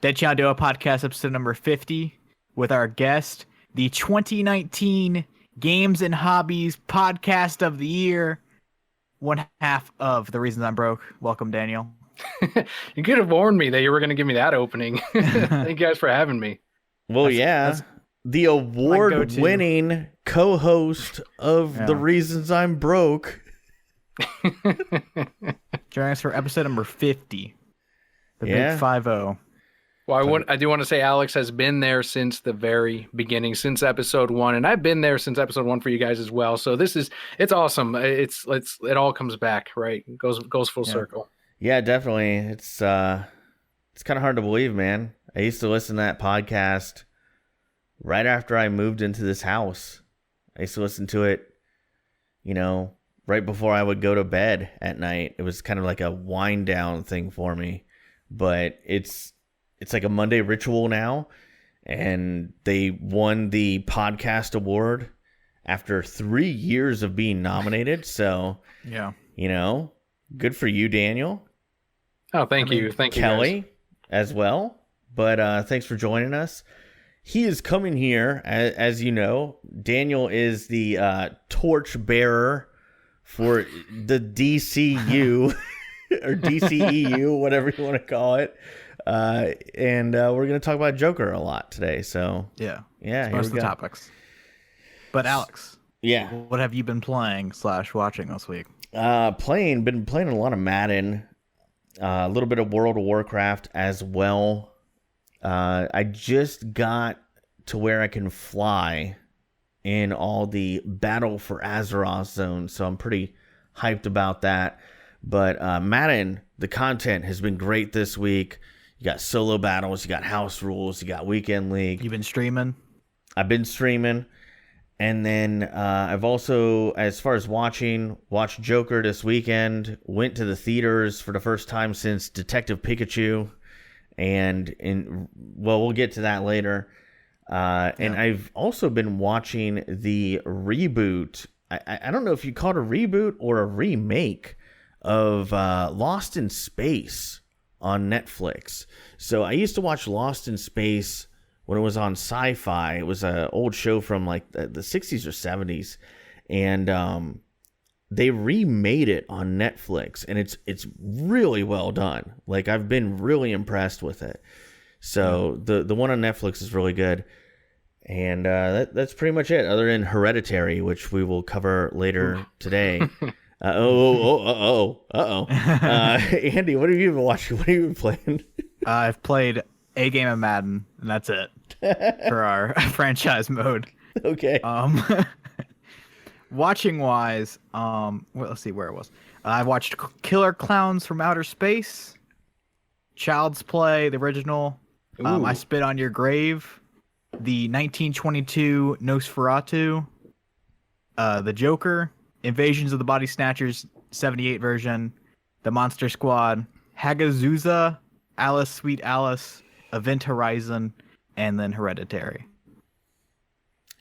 Dead Channel Duo Podcast, episode number 50, with our guest, the 2019 Games and Hobbies Podcast of the Year, one half of The Reasons I'm Broke. Welcome, Daniel. You could have warned me that you were going to give me that opening. Thank you guys for having me. Well, that's the award-winning co-host of The Reasons I'm Broke. Joining us for episode number 50. The big 50. Well, I do want to say Alex has been there since the very beginning, since episode 1, and I've been there since episode 1 for you guys as well. So it's awesome. It all comes back, right? It goes full circle. Yeah, definitely. It's kind of hard to believe, man. I used to listen to that podcast right after I moved into this house. I used to listen to it, right before I would go to bed at night. It was kind of like a wind down thing for me, but it's like a Monday ritual now, and they won the podcast award after 3 years of being nominated. So, good for you, Daniel. Oh, thank you. Thank you, Kelly, guys. as well. But thanks for joining us. He is coming here, as you know. Daniel is the torch bearer for the DCU or DCEU, whatever you want to call it. And we're going to talk about Joker a lot today. So yeah, most of the topics. But Alex, what have you been playing / watching this week? Been playing a lot of Madden, a little bit of World of Warcraft as well. I just got to where I can fly in all the Battle for Azeroth zones, so I'm pretty hyped about that. But Madden, the content has been great this week. You got solo battles, you got house rules, you got weekend league. You've been streaming? I've been streaming. And then I've also, as far as watched Joker this weekend, went to the theaters for the first time since Detective Pikachu. And we'll get to that later. And I've also been watching the reboot. I don't know if you call it a reboot or a remake of Lost in Space on Netflix. So I used to watch Lost in Space when it was on Sci-Fi. It was an old show from like the 60s or 70s. And they remade it on Netflix, and it's really well done. Like, I've been really impressed with it. So the one on Netflix is really good. And that's pretty much it, other than Hereditary, which we will cover later today. Andy, what have you been watching? What have you been playing? I've played a game of Madden, and that's it for our franchise mode. Okay. Watching wise, let's see where it was. I watched Killer Clowns from Outer Space, Child's Play, the original. I Spit on Your Grave, the 1922 Nosferatu, the Joker, Invasions of the Body Snatchers 78 version, the Monster Squad, Hagazusa, Alice Sweet Alice, Event Horizon, and then Hereditary.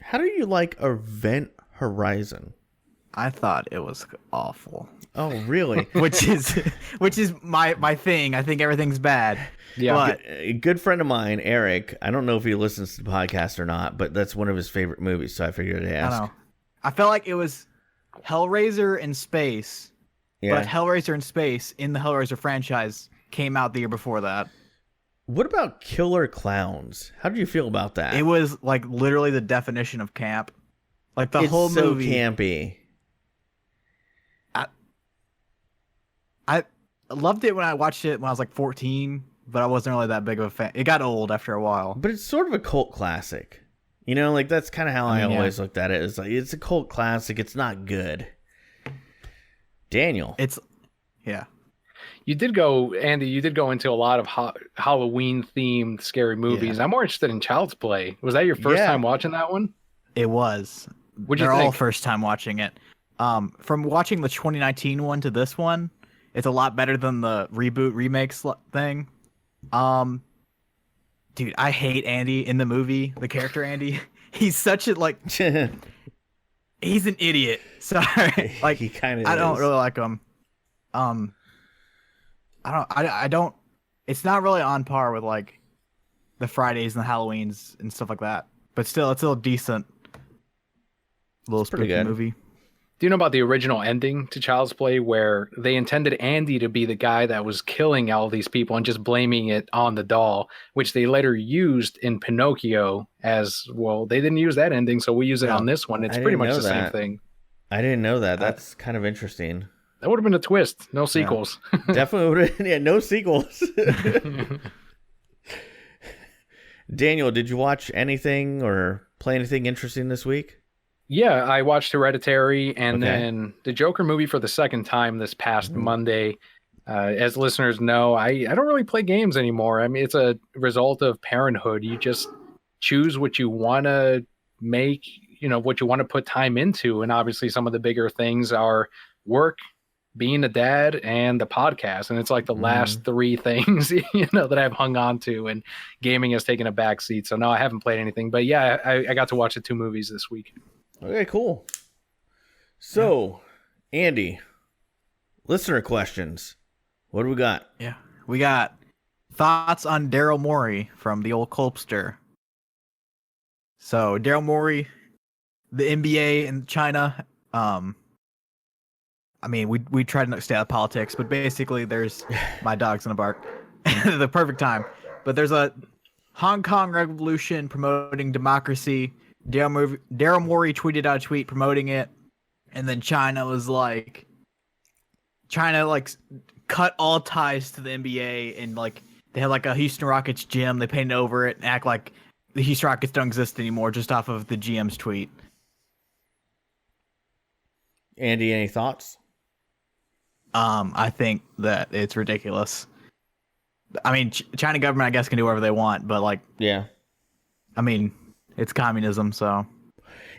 How do you like Event Horizon? I thought it was awful. Oh, really? which is my thing. I think everything's bad. Yeah. But a good friend of mine, Eric, I don't know if he listens to the podcast or not, but that's one of his favorite movies, so I figured to ask. I don't know. I felt like it was Hellraiser in space, but Hellraiser in space in the Hellraiser franchise came out the year before that. What about Killer Clowns? How did you feel about that? It was like literally the definition of camp. Like the whole movie. It's so campy. I loved it when I watched it when I was like 14, but I wasn't really that big of a fan. It got old after a while. But it's sort of a cult classic. Like that's kind of how I always looked at it. It's like, it's a cult classic. It's not good. Daniel. You did go into a lot of Halloween-themed scary movies. I'm more interested in Child's Play. Was that your first time watching that one? It was. They're all first time watching it. From watching the 2019 one to this one, it's a lot better than the reboot remakes thing. Dude, I hate Andy in the movie. The character Andy, he's such a he's an idiot. Sorry, like he kind of. I don't really like him. I don't. It's not really on par with like the Fridays and the Halloweens and stuff like that. But still, it's still a decent little pretty spooky good. movie. Do you know about the original ending to Child's Play where they intended Andy to be the guy that was killing all these people and just blaming it on the doll, which they later used in Pinocchio as, well, they didn't use that ending, so we use it on this one. It's I pretty didn't much know the same that. thing. I didn't know that. That's kind of interesting. That would have been a twist. No sequels. Definitely would have. Yeah, no sequels. Daniel, did you watch anything or play anything interesting this week? Yeah, I watched Hereditary and then the Joker movie for the second time this past Monday. As listeners know, I don't really play games anymore. I mean, it's a result of parenthood. You just choose what you want to make, what you want to put time into. And obviously some of the bigger things are work, being a dad, and the podcast. And it's like the last three things, that I've hung on to, and gaming has taken a back seat. So no, I haven't played anything, but yeah, I got to watch the 2 movies this week. Okay, cool. So, Andy, listener questions. What do we got? Yeah. We got thoughts on Daryl Morey from the old Colpster. So, Daryl Morey, the NBA in China, I mean, we tried to stay out of politics, but basically there's my dog's gonna bark. The perfect time. But there's a Hong Kong revolution promoting democracy. Daryl Morey tweeted out a tweet promoting it, and then China cut all ties to the NBA, and they had a Houston Rockets gym. They painted over it and act like the Houston Rockets don't exist anymore just off of the GM's tweet. Andy, any thoughts? I think that it's ridiculous. I mean, China government, I guess, can do whatever they want, but yeah. I mean, it's communism, so.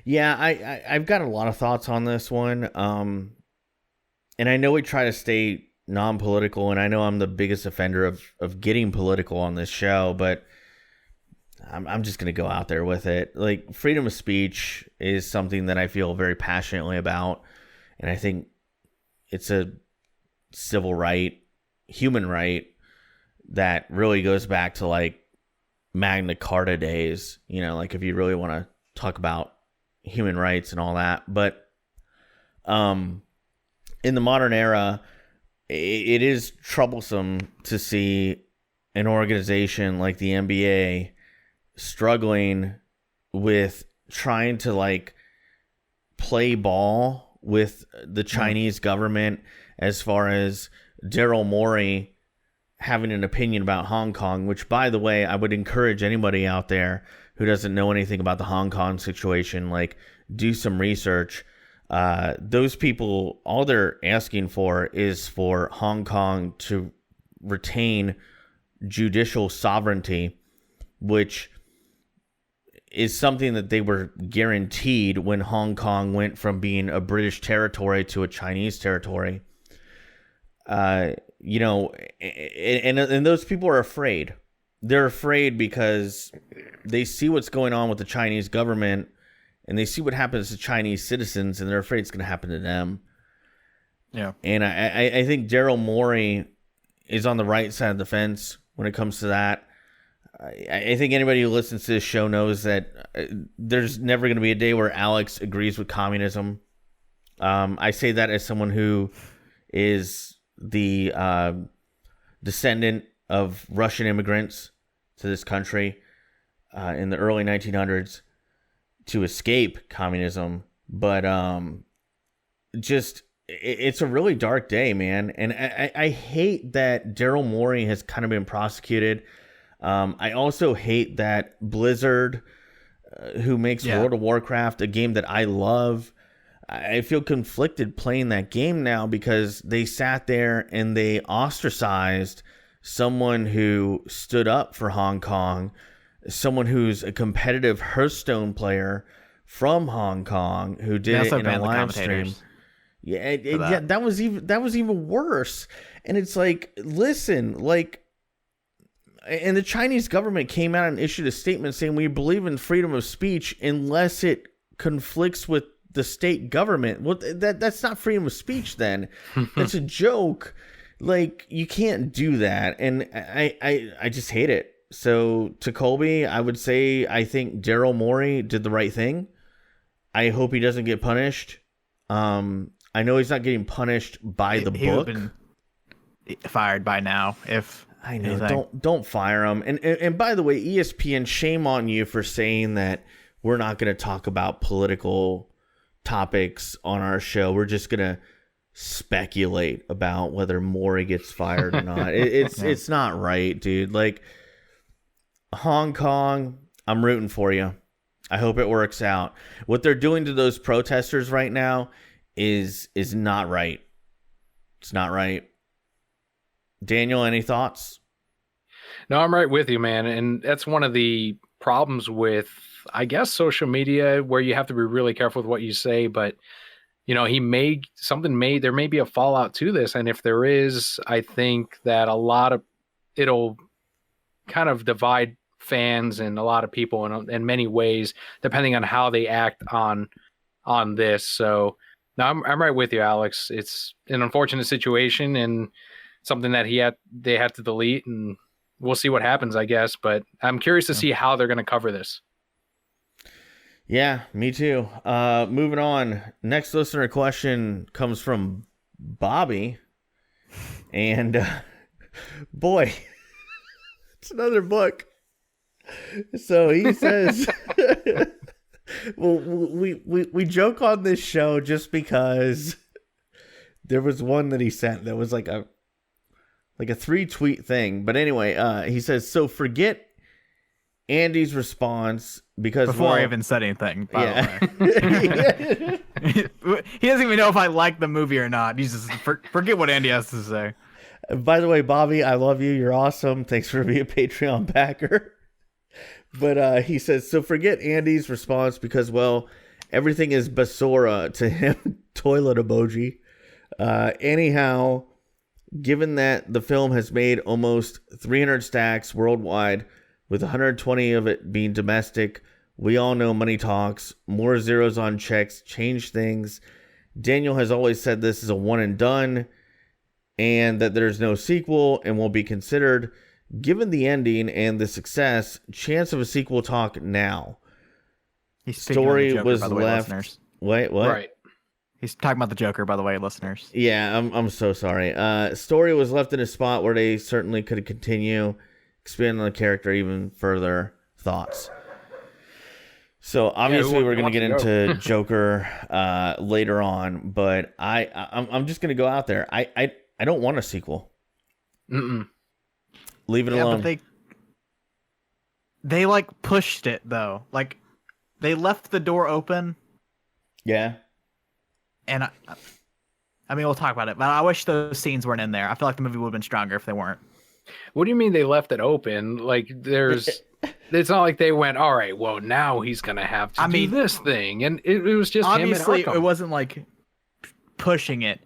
Yeah, I've got a lot of thoughts on this one. And I know we try to stay non-political, and I know I'm the biggest offender of getting political on this show, but I'm just going to go out there with it. Freedom of speech is something that I feel very passionately about, and I think it's a civil right, human right, that really goes back to Magna Carta days, if you really want to talk about human rights and all that. But in the modern era, it is troublesome to see an organization like the NBA struggling with trying to play ball with the Chinese government, as far as Daryl Morey having an opinion about Hong Kong, which, by the way, I would encourage anybody out there who doesn't know anything about the Hong Kong situation, do some research. Those people, all they're asking for is for Hong Kong to retain judicial sovereignty, which is something that they were guaranteed when Hong Kong went from being a British territory to a Chinese territory. And those people are afraid. They're afraid because they see what's going on with the Chinese government, and they see what happens to Chinese citizens, and they're afraid it's going to happen to them. Yeah. And I think Daryl Morey is on the right side of the fence when it comes to that. I think anybody who listens to this show knows that there's never going to be a day where Alex agrees with communism. I say that as someone who is the descendant of Russian immigrants to this country in the early 1900s to escape communism. But it's a really dark day, man. And I hate that Daryl Morey has kind of been prosecuted. I also hate that Blizzard, who makes World of Warcraft, a game that I love, I feel conflicted playing that game now because they sat there and they ostracized someone who stood up for Hong Kong, someone who's a competitive Hearthstone player from Hong Kong who did it in a live stream. Yeah, that was even worse. And it's listen, and the Chinese government came out and issued a statement saying we believe in freedom of speech unless it conflicts with the state government. Well, that's not freedom of speech then. That's a joke. You can't do that. And I just hate it. So to Colby, I would say I think Daryl Morey did the right thing. I hope he doesn't get punished. I know he's not getting punished by the he book. would have been fired by now if I know. anything. Don't fire him. And by the way, ESPN, shame on you for saying that we're not going to talk about political topics on our show. We're just going to speculate about whether Morey gets fired or not. It's not right, dude. Like, Hong Kong, I'm rooting for you. I hope it works out. What they're doing to those protesters right now is not right. It's not right. Daniel, any thoughts? No, I'm right with you, man. And that's one of the problems with, I guess, social media, where you have to be really careful with what you say. But, there may be a fallout to this. And if there is, I think that it'll kind of divide fans and a lot of people in many ways, depending on how they act on this. So no, I'm right with you, Alex. It's an unfortunate situation and something that they had to delete, and we'll see what happens, I guess. But I'm curious to see how they're going to cover this. Yeah, me too. Moving on. Next listener question comes from Bobby, and boy, it's another book. So he says, well, we joke on this show just because there was one that he sent that was like a 3-tweet thing. But anyway, he says, so forget Andy's response because before I even said anything, by the way. He doesn't even know if I like the movie or not. He's just forget what Andy has to say. By the way, Bobby, I love you. You're awesome. Thanks for being a Patreon backer. But he says, so forget Andy's response because, well, everything is basura to him. Toilet emoji. Anyhow, given that the film has made almost 300 stacks worldwide, with 120 of it being domestic, we all know money talks. More zeros on checks change things. Daniel has always said this is a one and done, and that there's no sequel and will be considered. Given the ending and the success, chance of a sequel talk now. He's story Joker, was by the way, left. Listeners. Wait, what? Right. He's talking about the Joker, by the way, listeners. Yeah, I'm so sorry. Story was left in a spot where they certainly could continue, expand on the character even further. Thoughts. So obviously we're going to get into Joker later on, but I'm just going to go out there. I don't want a sequel. Mm-mm. Leave it alone. But they like pushed it though. Like they left the door open. Yeah. And I mean, we'll talk about it, but I wish those scenes weren't in there. I feel like the movie would have been stronger if they weren't. What do you mean they left it open? Like it's not like they went, all right, well now he's gonna have to do this thing, and it was just obviously him and it wasn't like pushing it,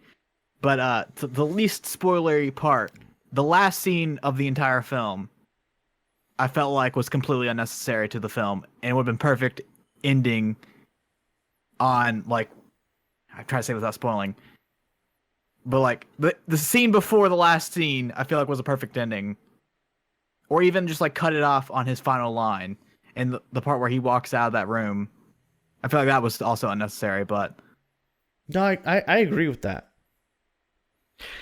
but the least spoilery part. The last scene of the entire film, I felt like was completely unnecessary to the film, and it would have been perfect ending on, like, I try to say without spoiling, but like the scene before the last scene, I feel like was a perfect ending, or even just like cut it off on his final line, and the part where he walks out of that room, I feel like that was also unnecessary. But no, I agree with that.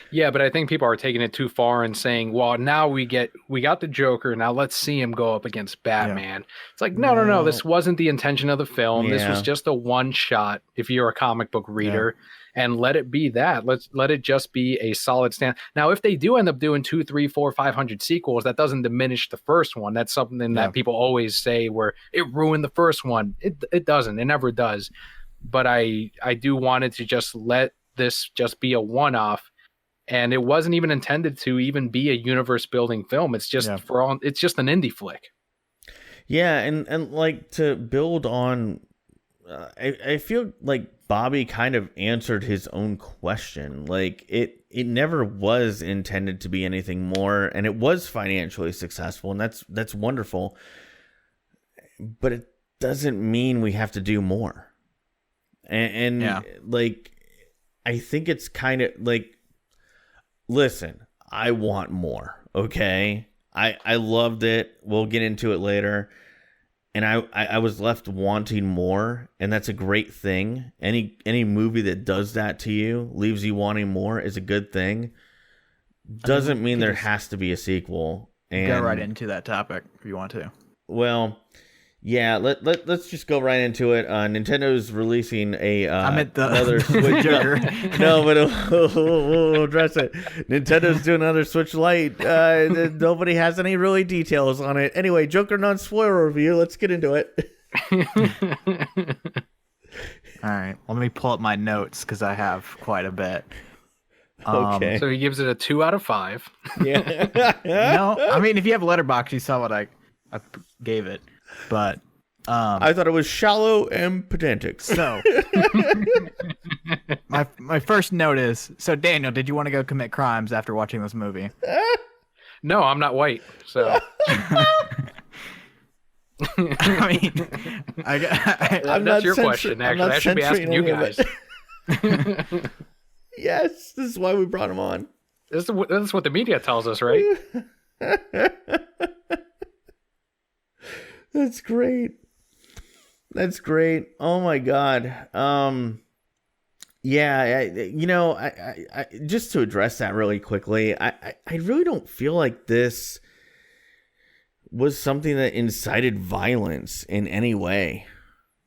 Yeah, but I think people are taking it too far and saying, well, now we got the Joker, now let's see him go up against Batman. Yeah. It's like, no, this wasn't the intention of the film. Yeah. This was just a one shot if you're a comic book reader, and let it be that. Let it just be a solid stand. Now, if they do end up doing 2, 3, 4, 500 sequels, that doesn't diminish the first one. That's something that people always say where it ruined the first one. It doesn't. It never does. But I do want it to just let this just be a one-off. And it wasn't even intended to even be a universe building film. It's just it's just an indie flick. Yeah, and like to build on, I feel like Bobby kind of answered his own question. Like it never was intended to be anything more, and it was financially successful, and that's wonderful. But it doesn't mean we have to do more. And like I think it's kind of like, listen, I want more, okay? I loved it. We'll get into it later. And I was left wanting more, and that's a great thing. Any movie that does that to you, leaves you wanting more, is a good thing. Doesn't mean there has to be a sequel. And go right into that topic if you want to. Well, yeah, let's just go right into it. Nintendo's releasing another Switch Joker. No, but we'll address it. Nintendo's doing another Switch Lite. Nobody has any really details on it. Anyway, Joker non-spoiler review. Let's get into it. All right, let me pull up my notes because I have quite a bit. Okay. So he gives it a 2 out of 5. Yeah. No, I mean, if you have Letterboxd, you saw what I gave it. But I thought it was shallow and pedantic. So my first note is, so Daniel, did you want to go commit crimes after watching this movie? No, I'm not white, so I mean, that's your question. Actually, I should be asking you guys. Yes, this is why we brought him on. This is what the media tells us, right? That's great. That's great. Oh my god. Yeah, I just to address that really quickly, I really don't feel like this was something that incited violence in any way.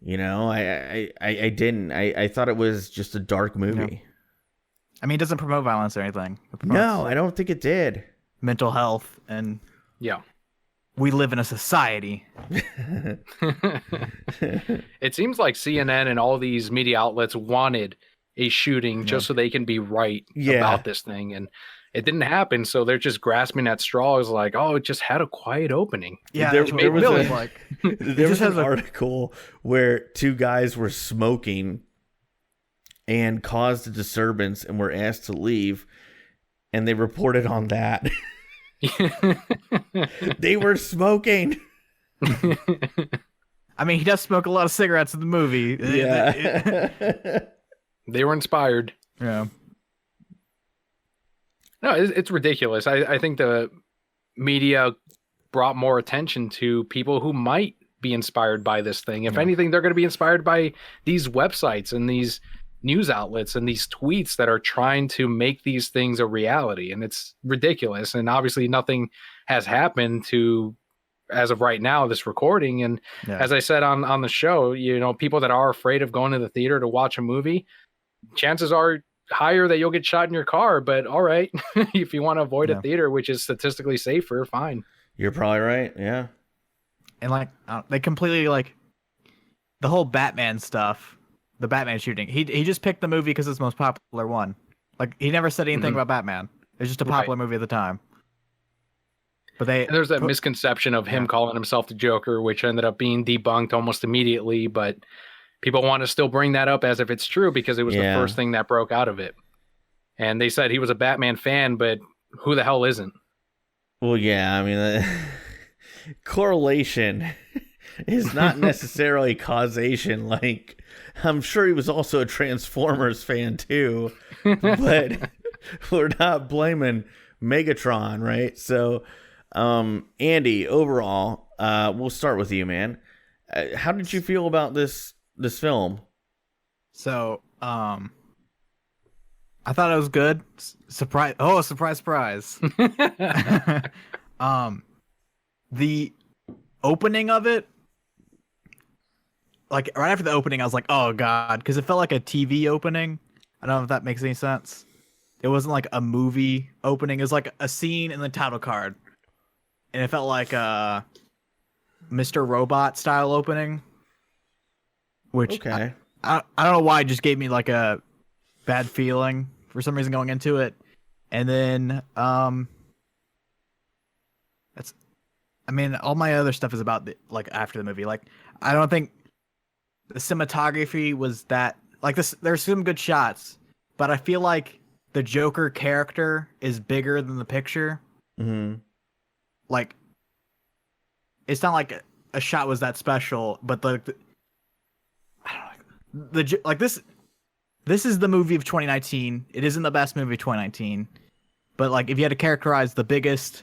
You know, I didn't. I thought it was just a dark movie. No. I mean, it doesn't promote violence or anything. No, I don't think it did. Mental health, and Yeah. we live in a society. It seems like CNN and all these media outlets wanted a shooting just so they can be right about this thing, and it didn't happen. So they're just grasping at straws, like, oh, it just had a quiet opening. Yeah, there was there was an article where 2 guys were smoking and caused a disturbance and were asked to leave, and they reported on that. They were smoking. I mean, he does smoke a lot of cigarettes in the movie. Yeah. They were inspired. Yeah. No, it's ridiculous. I think the media brought more attention to people who might be inspired by this thing. If anything, they're going to be inspired by these websites and these news outlets and these tweets that are trying to make these things a reality. And it's ridiculous. And obviously nothing has happened to, as of right now, this recording. And as I said on the show, you know, people that are afraid of going to the theater to watch a movie, chances are higher that you'll get shot in your car. But all right, if you want to avoid a theater, which is statistically safer, fine. You're probably right. Yeah. And like, they completely, like, the whole Batman stuff, the Batman shooting. He just picked the movie because it's the most popular one. Like, he never said anything about Batman. It's just a popular movie at the time. But and there's that misconception of him calling himself the Joker, which ended up being debunked almost immediately. But people want to still bring that up as if it's true because it was the first thing that broke out of it. And they said he was a Batman fan, but who the hell isn't? Well, yeah, I mean, correlation is not necessarily causation. Like, I'm sure he was also a Transformers fan too, but we're not blaming Megatron, right? So, Andy, overall, we'll start with you, man. How did you feel about this film? So, I thought it was good. Surprise! Oh, surprise! The opening of it, like right after the opening, I was like, "Oh God," because it felt like a TV opening. I don't know if that makes any sense. It wasn't like a movie opening. It was like a scene in the title card, and it felt like a Mr. Robot style opening. Which I don't know why it just gave me like a bad feeling for some reason going into it. And then all my other stuff is about like after the movie. Like, I don't think the cinematography was that, like, this. There's some good shots, but I feel like the Joker character is bigger than the picture. Mm-hmm. Like, it's not like a shot was that special, but I don't know, this is the movie of 2019. It isn't the best movie of 2019, but like, if you had to characterize the biggest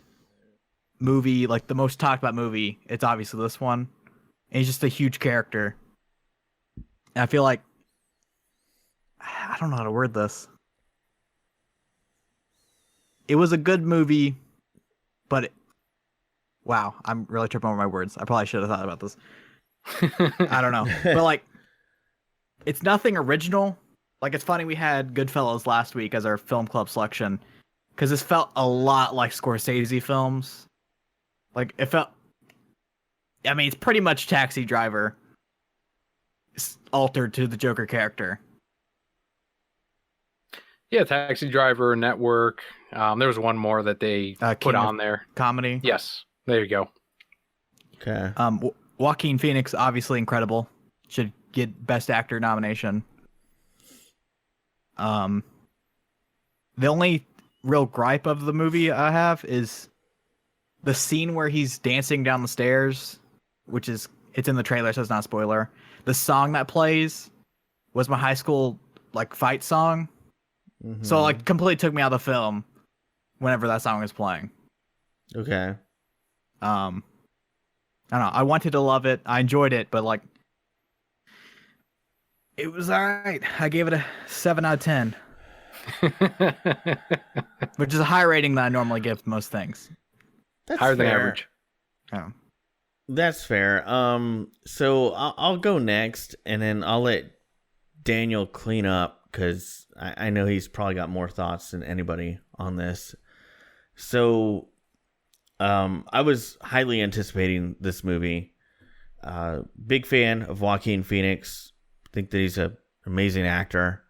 movie, like the most talked about movie, it's obviously this one. And he's just a huge character. And I feel like I don't know how to word this. It was a good movie, but wow, I'm really tripping over my words. I probably should have thought about this. I don't know. But like, it's nothing original. Like, it's funny we had Goodfellas last week as our film club selection, because this felt a lot like Scorsese films. Like, it felt, I mean, it's pretty much Taxi Driver altered to the Joker character. Yeah, Taxi Driver, Network. There was one more that they put on there. Comedy. Yes, there you go. Okay. Joaquin Phoenix, obviously incredible. Should get Best Actor nomination. The only real gripe of the movie I have is the scene where he's dancing down the stairs, which is, it's in the trailer, so it's not a spoiler. The song that plays was my high school like fight song. Mm-hmm. So like completely took me out of the film whenever that song was playing. Okay. I don't know. I wanted to love it. I enjoyed it, but like, it was all right. I gave it a 7 out of 10, which is a high rating that I normally give most things. That's higher than fair. average. Oh. That's fair. So I'll go next, and then I'll let Daniel clean up, because I know he's probably got more thoughts than anybody on this. So, I was highly anticipating this movie. Big fan of Joaquin Phoenix. Think that he's an amazing actor.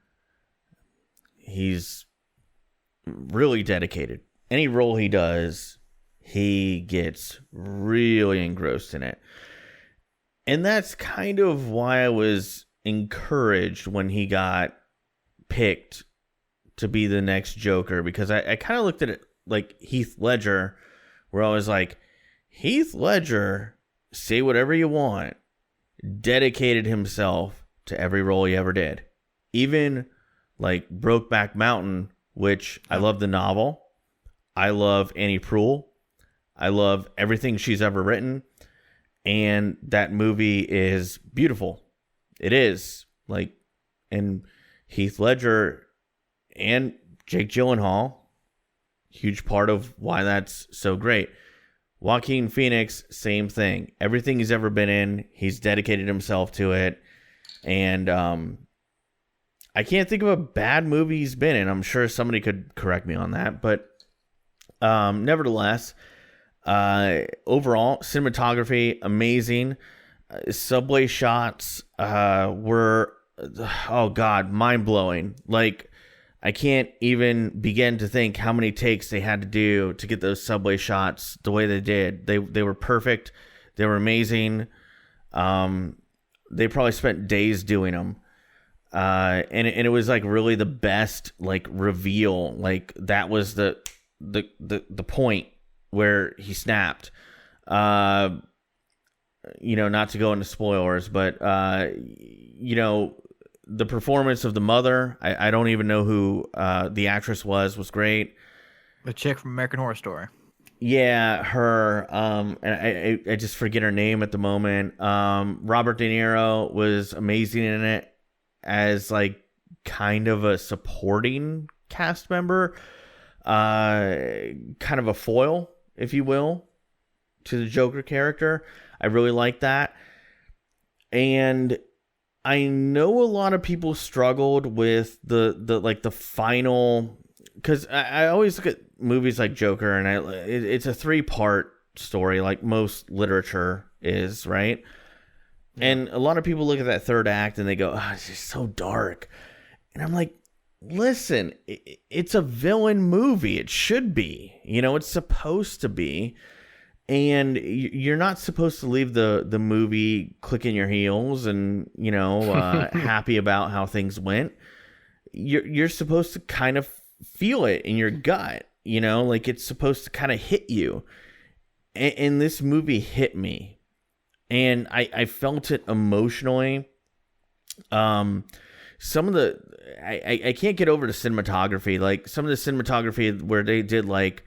He's really dedicated. Any role he does, he gets really engrossed in it. And that's kind of why I was encouraged when he got picked to be the next Joker, because I kind of looked at it like Heath Ledger, where I was like, Heath Ledger, say whatever you want, dedicated himself to every role he ever did. Even like Brokeback Mountain, which I love the novel. I love Annie Proulx. I love everything she's ever written. And that movie is beautiful. It is. Like, and Heath Ledger and Jake Gyllenhaal, huge part of why that's so great. Joaquin Phoenix, same thing. Everything he's ever been in, he's dedicated himself to it. And I can't think of a bad movie he's been in. I'm sure somebody could correct me on that. But nevertheless, overall, cinematography, amazing. Subway shots were, oh God, mind-blowing. Like, I can't even begin to think how many takes they had to do to get those subway shots the way they did. They were perfect. They were amazing. They probably spent days doing them. And it was like really the best like reveal. Like, that was the point where he snapped. Not to go into spoilers, but the performance of the mother, I don't even know who the actress was great. The chick from American Horror Story. Yeah, her. And I just forget her name at the moment. Robert De Niro was amazing in it as like kind of a supporting cast member, kind of a foil, if you will, to the Joker character. I really like that. And I know a lot of people struggled with the final, because I always look at movies like Joker, and it's a 3-part story, like most literature is, right? And a lot of people look at that third act and they go, oh, it's just so dark. And I'm like, listen, it's a villain movie. It should be. It's supposed to be. And you're not supposed to leave the movie clicking your heels and, happy about how things went. You're supposed to kind of feel it in your gut, like it's supposed to kind of hit you. And this movie hit me. And I felt it emotionally. Some of the... I can't get over the cinematography. Like, some of the cinematography where they did, like,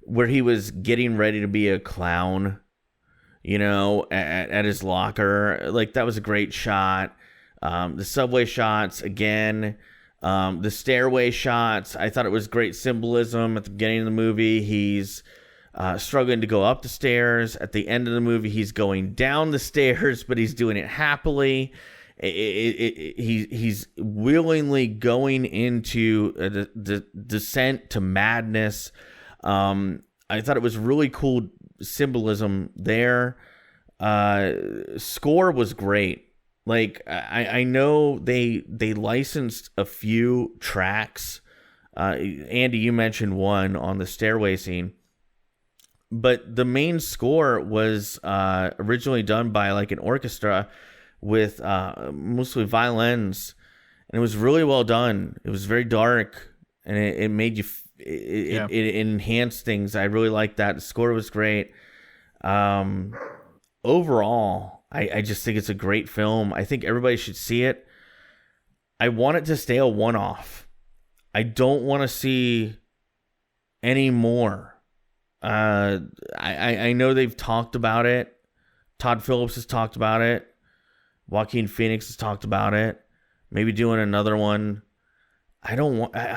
where he was getting ready to be a clown, you know, at his locker. Like, that was a great shot. The subway shots, again, the stairway shots, I thought it was great symbolism. At the beginning of the movie, he's struggling to go up the stairs. At the end of the movie, he's going down the stairs, but he's doing it happily. He's willingly going into the descent to madness. I thought it was really cool symbolism there. Score was great. Like, I know they licensed a few tracks. Andy, you mentioned one on the stairway scene. But the main score was originally done by like an orchestra with mostly violins, and it was really well done. It was very dark, and it made you it enhanced things. I really liked that. The score was great. Overall, I just think it's a great film. I think everybody should see it. I want it to stay a one-off. I don't want to see any more. I know they've talked about it. Todd Philips has talked about it. Joaquin Phoenix has talked about it. Maybe doing another one. I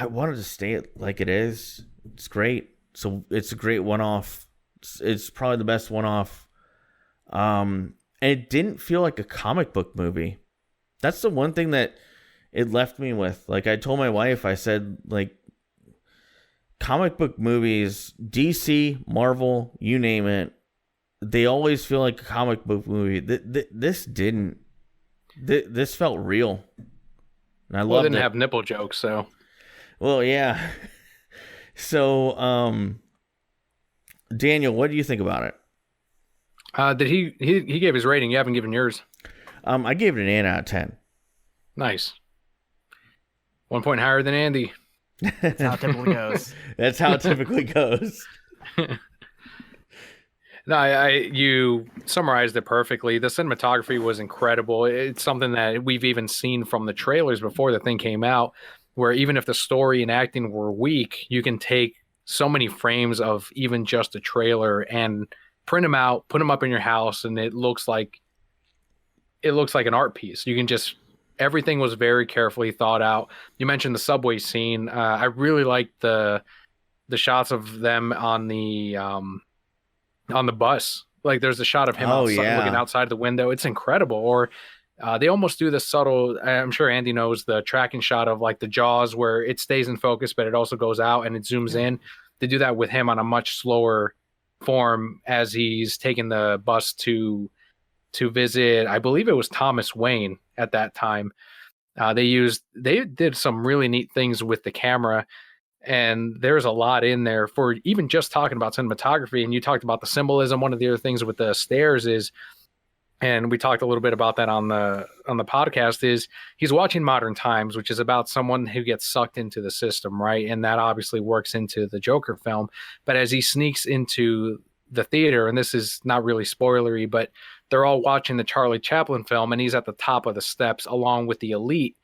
wanted to stay it like it is. It's great. So it's a great one-off. It's probably the best one-off. And it didn't feel like a comic book movie. That's the one thing that it left me with. Like, I told my wife, I said, like, comic book movies, DC, Marvel, you name it, they always feel like a comic book movie. This didn't. This felt real. And I loved it. Didn't have nipple jokes, so. Well, yeah. So, Daniel, what do you think about it? Did he gave his rating? You haven't given yours. I gave it an 8 out of 10. Nice. 1 point higher than Andy. That's how it typically goes. That's how it typically goes. No, you summarized it perfectly. The cinematography was incredible. It's something that we've even seen from the trailers before the thing came out, where even if the story and acting were weak, you can take so many frames of even just a trailer and print them out, put them up in your house, and it looks like an art piece. You can just, everything was very carefully thought out. You mentioned the subway scene. I really liked the shots of them on the bus. Like, there's a shot of him looking outside the window. It's incredible. Or they almost do the subtle, I'm sure Andy knows, the tracking shot of like the jaws where it stays in focus, but it also goes out and it zooms in. They do that with him on a much slower form as he's taking the bus to visit, I believe it was Thomas Wayne at that time. They did some really neat things with the camera, and there's a lot in there for even just talking about cinematography. And you talked about the symbolism. One of the other things with the stairs is, and we talked a little bit about that on the podcast, is he's watching Modern Times, which is about someone who gets sucked into the system, right? And that obviously works into the Joker film. But as he sneaks into the theater, and this is not really spoilery, but they're all watching the Charlie Chaplin film, and he's at the top of the steps along with the elite.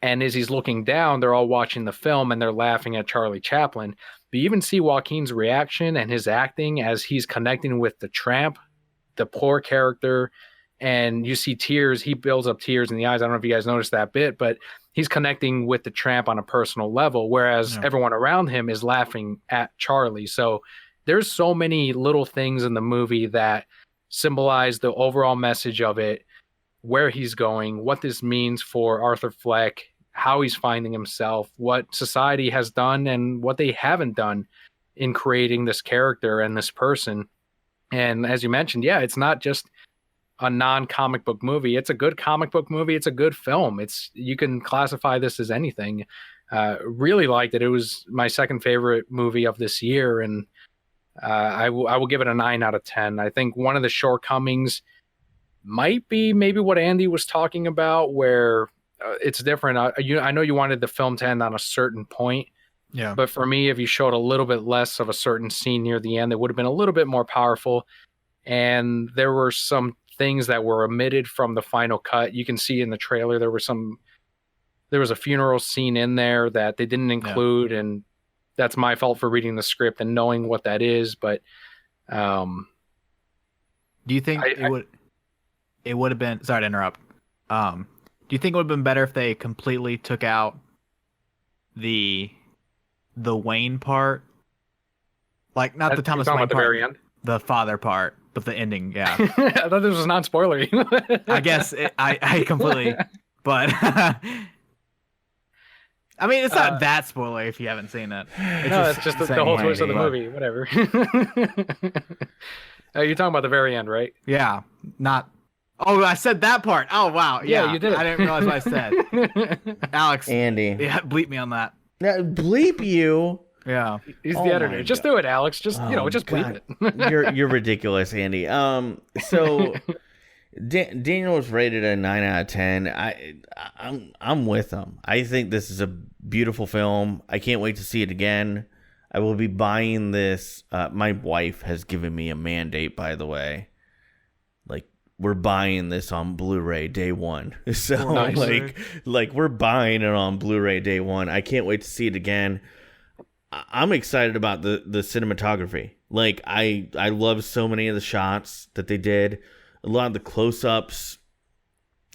And as he's looking down, they're all watching the film and they're laughing at Charlie Chaplin. But you even see Joaquin's reaction and his acting as he's connecting with the tramp, the poor character, and you see tears. He builds up tears in the eyes. I don't know if you guys noticed that bit, but he's connecting with the tramp on a personal level, whereas everyone around him is laughing at Charlie. So there's so many little things in the movie that symbolize the overall message of it, where he's going, what this means for Arthur Fleck, how he's finding himself, what society has done and what they haven't done in creating this character and this person. And as you mentioned, it's not just a non-comic book movie. It's a good comic book movie. It's a good film. You can classify this as anything. Really liked it. It was my second favorite movie of this year, and I will give it a 9 out of 10. I think one of the shortcomings might be maybe what Andy was talking about, where it's different. I know you wanted the film to end on a certain point. Yeah. But for me, if you showed a little bit less of a certain scene near the end, it would have been a little bit more powerful. And there were some things that were omitted from the final cut. You can see in the trailer, there was a funeral scene in there that they didn't include. And that's my fault for reading the script and knowing what that is. But do you think it would have been, sorry to interrupt. Do you think it would have been better if they completely took out the Wayne part? Like, not the Thomas Wayne part, the very end. the father part, but the ending, yeah. I thought this was non-spoilery. I guess I completely, but I mean, it's not that spoiler if you haven't seen it. It's just the whole twist of the movie. Whatever. You're talking about the very end, right? Yeah, not. Oh, I said that part. Oh, wow. Yeah, you did it. I didn't realize what I said. Alex, Andy, yeah, bleep me on that. bleep you. Yeah, he's the editor. Just do it, Alex. Just just bleep it. You're ridiculous, Andy. So Daniel was rated a 9 out of 10. I'm with him. I think this is a beautiful film. I can't wait to see it again. I will be buying this. My wife has given me a mandate, by the way. Like, we're buying this on Blu-ray day one. So nice. like we're buying it on Blu-ray day one. I can't wait to see it again. I'm excited about the cinematography. Like, I love so many of the shots that they did. A lot of the close-ups,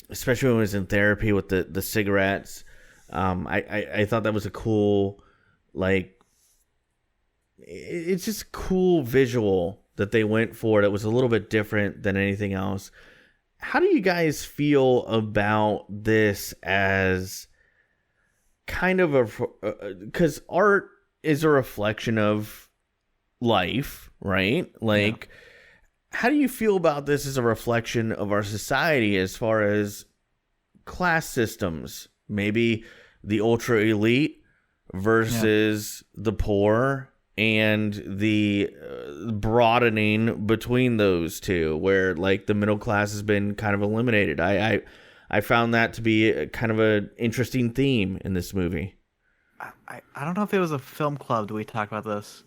especially when it was in therapy with the cigarettes. I thought that was a cool, like, it's just a cool visual that they went for that was a little bit different than anything else. How do you guys feel about this as kind of because art is a reflection of life, right? Like, how do you feel about this as a reflection of our society as far as class systems? Maybe the ultra elite versus the poor, and the broadening between those two, where like the middle class has been kind of eliminated. I found that to be a kind of an interesting theme in this movie. I don't know if it was a film club. Do we talk about this?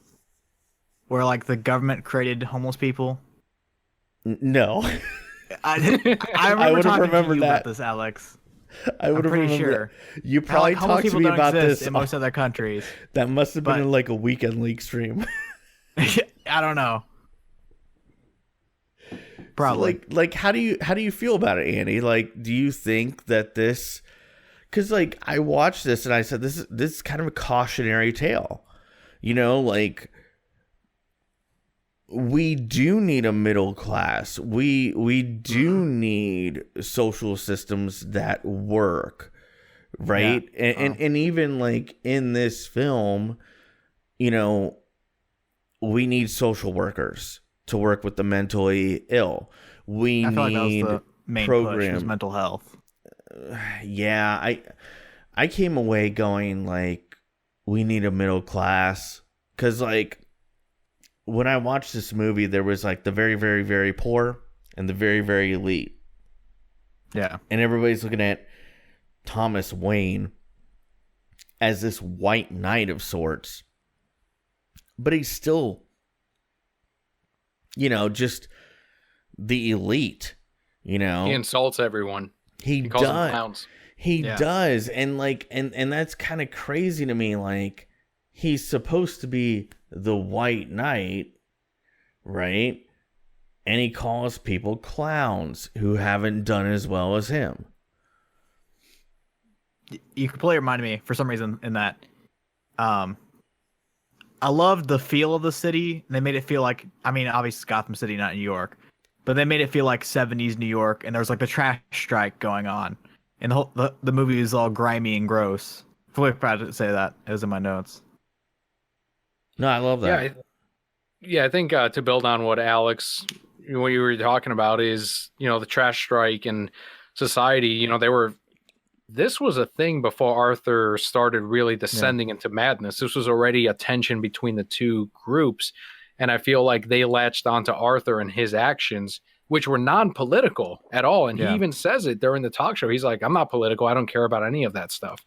Where like the government created homeless people? No. I remember talking to you that. about this, Alex. I would have pretty remembered sure. You probably talked to me about this in most other countries. That must have been in like a Weekend League stream. I don't know. Probably. So like how do you feel about it, Andy? Like, do you think that this? Because like I watched this and I said this is kind of a cautionary tale. You know, like, we do need a middle class. We do need social systems that work, right? Yeah. And even like in this film, you know, we need social workers to work with the mentally ill. We I feel need like that was the main push was mental health. Yeah, I came away going like, we need a middle class, because like, when I watched this movie, there was like the very, very, very poor and the very, very elite. Yeah. And everybody's looking at Thomas Wayne as this white knight of sorts. But he's still, you know, just the elite, you know. He insults everyone. He calls does. them clowns. He does. And like, and that's kind of crazy to me. Like, he's supposed to be the white knight, right? And he calls people clowns who haven't done as well as him. You completely reminded me for some reason in that. I loved the feel of the city. They made it feel like, I mean, obviously Gotham City, not New York, but they made it feel like 70s New York, and there was like the trash strike going on, and the movie was all grimy and gross. I'm fully proud to say that. It was in my notes. No, I love that. I think to build on what Alex, what you were talking about is, you know, the trash strike and society, you know, this was a thing before Arthur started really descending into madness. This was already a tension between the two groups. And I feel like they latched onto Arthur and his actions, which were non-political at all. And he even says it during the talk show. He's like, I'm not political. I don't care about any of that stuff.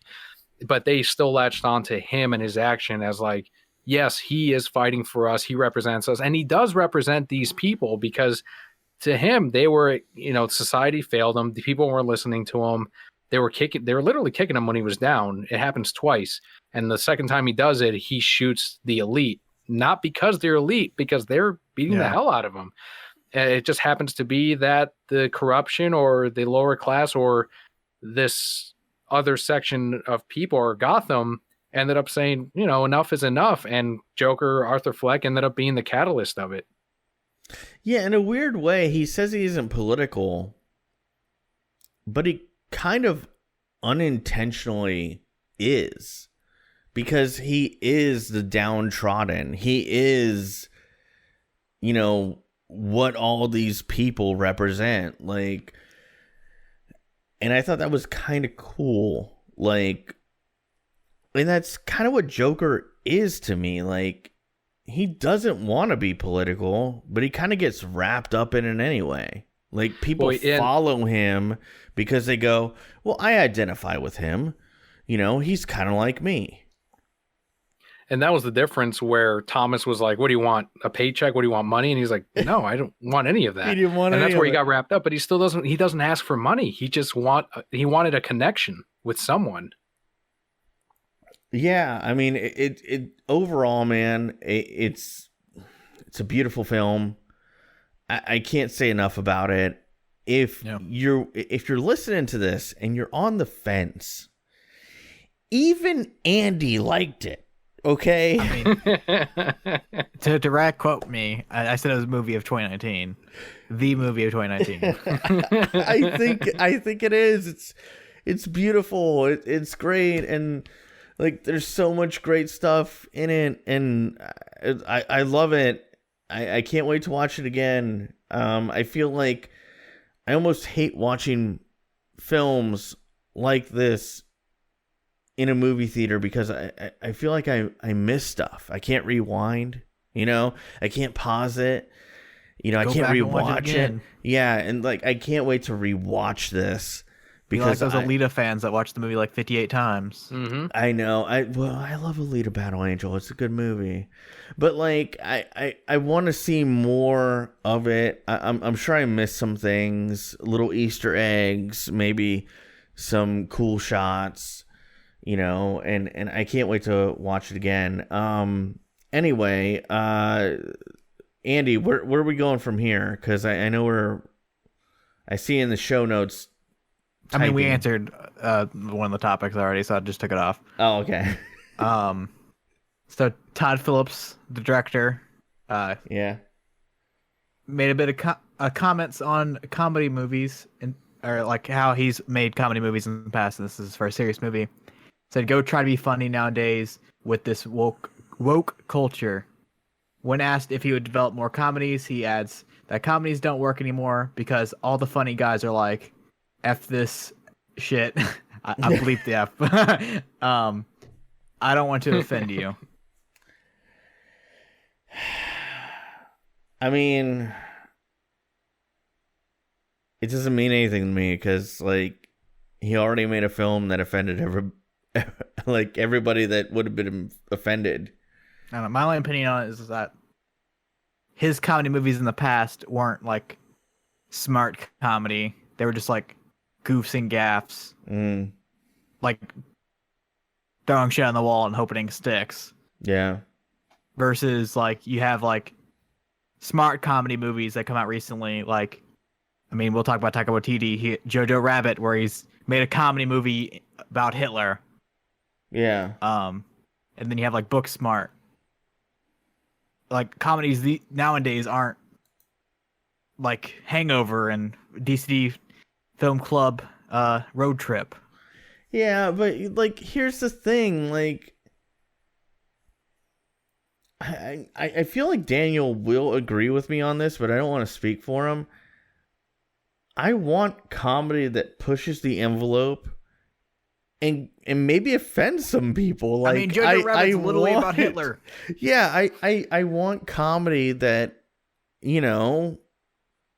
But they still latched onto him and his action as like, yes, he is fighting for us. He represents us. And he does represent these people, because to him, they were, you know, society failed them. The people weren't listening to him. they were literally kicking him when he was down. It happens twice. And the second time he does it, he shoots the elite, not because they're elite, because they're beating the hell out of him. It just happens to be that the corruption or the lower class or this other section of people or Gotham ended up saying, enough is enough. And Joker, Arthur Fleck, ended up being the catalyst of it. Yeah, in a weird way, he says he isn't political, but he kind of unintentionally is, because he is the downtrodden. He is, what all these people represent. Like, and I thought that was kind of cool. Like, and that's kind of what Joker is to me. Like, he doesn't want to be political, but he kind of gets wrapped up in it anyway. Like, people follow him because they go, well, I identify with him. He's kind of like me. And that was the difference where Thomas was like, what do you want? A paycheck? What do you want? Money? And he's like, no, I don't want any of that. He didn't want and any that's where of he got wrapped up, but he doesn't ask for money. He just he wanted a connection with someone. Yeah, I mean, it overall, man, it's a beautiful film. I can't say enough about it. If you're listening to this and you're on the fence, even Andy liked it. Okay. I mean, to direct quote me, I said it was a movie of 2019, the movie of 2019. I think it is. It's beautiful. It's great, and like there's so much great stuff in it, and I love it. I can't wait to watch it again. I feel like I almost hate watching films like this in a movie theater because I feel like I miss stuff. I can't rewind, I can't pause it. I can't rewatch it. Yeah, and like I can't wait to rewatch this because those Alita fans that watched the movie like 58 times. Mm-hmm. I know. I love Alita Battle Angel. It's a good movie. But like I want to see more of it. I'm sure I missed some things, little Easter eggs, maybe some cool shots. And I can't wait to watch it again. Anyway, Andy, where are we going from here? Because I know I see in the show notes. I mean, we answered one of the topics already, so I just took it off. Oh, okay. So Todd Philips, the director, made a bit of comments on comedy movies or like how he's made comedy movies in the past. And this is for a serious movie. Said, go try to be funny nowadays with this woke culture. When asked if he would develop more comedies, he adds that comedies don't work anymore because all the funny guys are like, F this shit. I bleeped the F. I don't want to offend you. I mean, it doesn't mean anything to me because, like, he already made a film that offended everybody that would have been offended. I don't know. My only opinion on it is that his comedy movies in the past weren't like smart comedy. They were just like goofs and gaffs. Like throwing shit on the wall and hoping it sticks. Yeah. Versus like you have like smart comedy movies that come out recently. Like, I mean, we'll talk about Taika Waititi, Jojo Rabbit, where he's made a comedy movie about Hitler. Yeah. And then you have like Booksmart. Like comedies nowadays aren't like Hangover and DCD Film Club Road Trip. Yeah, but like here's the thing, like I feel like Daniel will agree with me on this, but I don't want to speak for him. I want comedy that pushes the envelope and maybe offends some people. Like, I mean, Jojo Rabbit's literally about Hitler. Yeah, I want comedy that,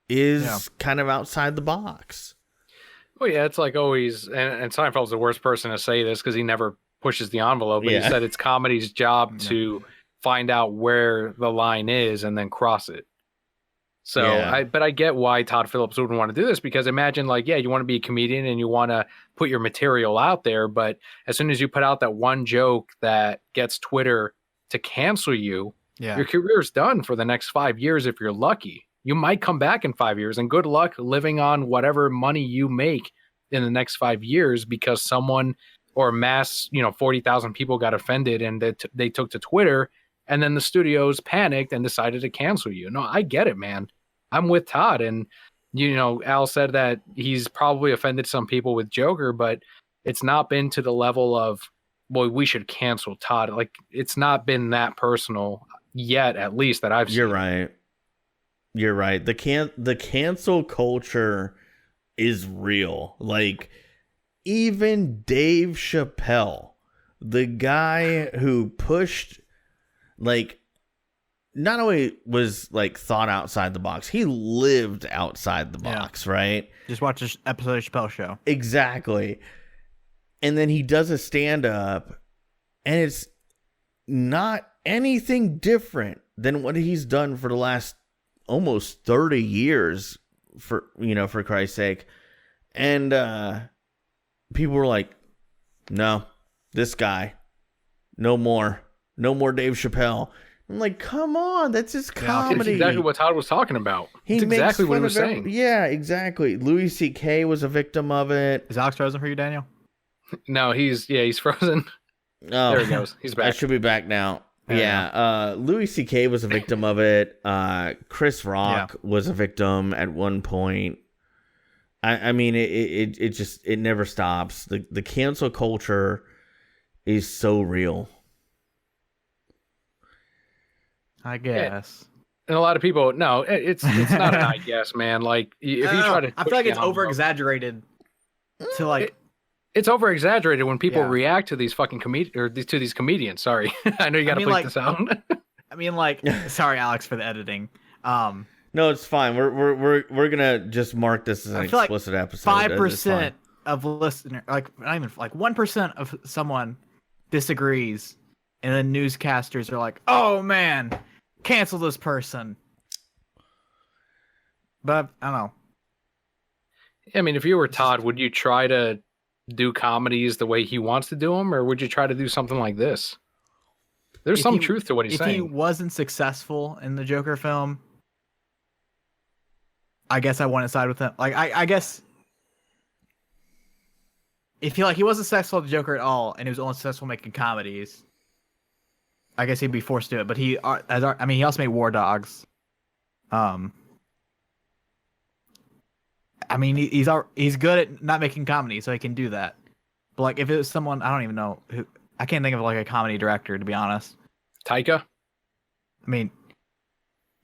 is kind of outside the box. Well, yeah, it's like always, and Seinfeld's the worst person to say this because he never pushes the envelope, but he said it's comedy's job to find out where the line is and then cross it. So Yeah. but I get why Todd Phillips wouldn't want to do this, because imagine like, yeah, you want to be a comedian and you want to put your material out there, but as soon as you put out that one joke that gets Twitter to cancel you, Yeah. your career's done for the next 5 years if you're lucky. You might come back in 5 years, and good luck living on whatever money you make in the next 5 years because someone or mass, 40,000 people got offended and they took to Twitter, and then the studios panicked and decided to cancel you. No, I get it, man. I'm with Todd. And, Al said that he's probably offended some people with Joker, but it's not been to the level of, boy, we should cancel Todd. Like, it's not been that personal yet, at least that I've seen. You're right. You're right. The cancel culture is real. Like, even Dave Chappelle, the guy who pushed, like, not only was like thought outside the box, he lived outside the box, right? Just watch this episode of Chappelle Show. Exactly. And then he does a stand-up, and it's not anything different than what he's done for the last almost 30 years, for Christ's sake. And people were like, no, this guy, no more Dave Chappelle. I'm like, come on, that's just comedy. That's exactly what Todd was talking about. He That's makes exactly what fun he was of saying. Yeah, exactly. Louis C.K. was a victim of it. Is Alex frozen for you, Daniel? No, he's frozen. Oh, There he goes. He's back. I should be back now. There Yeah, Louis C.K. was a victim of it. Chris Rock was a victim at one point. I mean, it never stops. The cancel culture is so real. I guess. And a lot of people, no, it's not an I guess, man. Like, if you try to, I feel like it's over exaggerated to like. It's over exaggerated when people Yeah. react to these fucking to these comedians. Sorry, I know you got to bleep this out. I mean, like, sorry, Alex, for the editing. No, it's fine. We're gonna just mark this as an I feel like explicit episode. 5% of listener, like not even like 1% of someone disagrees, and then newscasters are like, "Oh man, cancel this person." But I don't know. I mean, if you were Todd, would you try to do comedies the way he wants to do them, or would you try to do something like this? There's some truth to what he's saying. If he saying. wasn't successful in the Joker film, I guess I wouldn't side with him. Like, I guess if he wasn't successful at the Joker at all, and he was only successful making comedies, I guess he'd be forced to do it. But he also made War Dogs. I mean, he's good at not making comedy, so he can do that. But like, if it was someone I don't even know who, I can't think of like a comedy director, to be honest. Taika? I mean,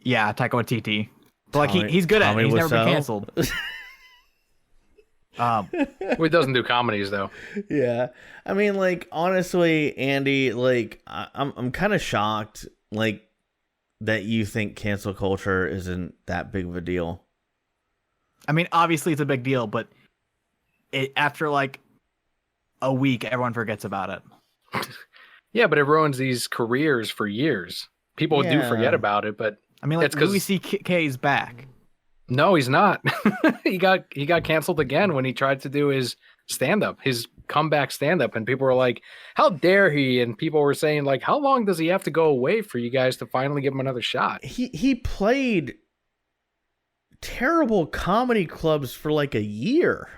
yeah, Taika Waititi. But like, he's good at it. He's never been canceled. Well, he doesn't do comedies though. Yeah, I mean, like, honestly, Andy, like, I'm kind of shocked, like, that you think cancel culture isn't that big of a deal. I mean, obviously it's a big deal, but after like a week, everyone forgets about it. Yeah, but it ruins these careers for years. People do forget about it, but I mean, like, Louis C.K.'s back. No, he's not. He got canceled again when he tried to do his stand-up, his comeback stand-up, and people were like, "How dare he?" And people were saying, like, "How long does he have to go away for you guys to finally give him another shot?" He played terrible comedy clubs for like a year,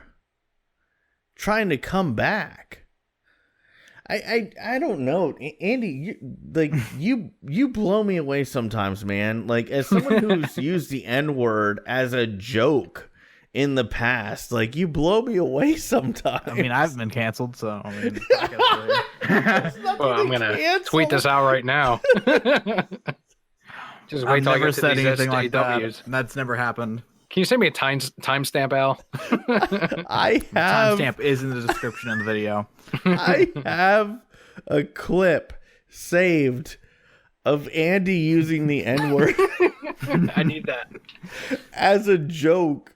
trying to come back. I don't know, Andy. You blow me away sometimes, man. Like, as someone who's used the N-word as a joke in the past, like, you blow me away sometimes. I mean, I've been canceled, so I mean, well, I'm gonna tweet this out right now. Just wait till I get to these anything like that. SJWs. That's never happened. Can you send me a timestamp, Al? I have timestamp is in the description of the video. I have a clip saved of Andy using the N-word I need that. as a joke,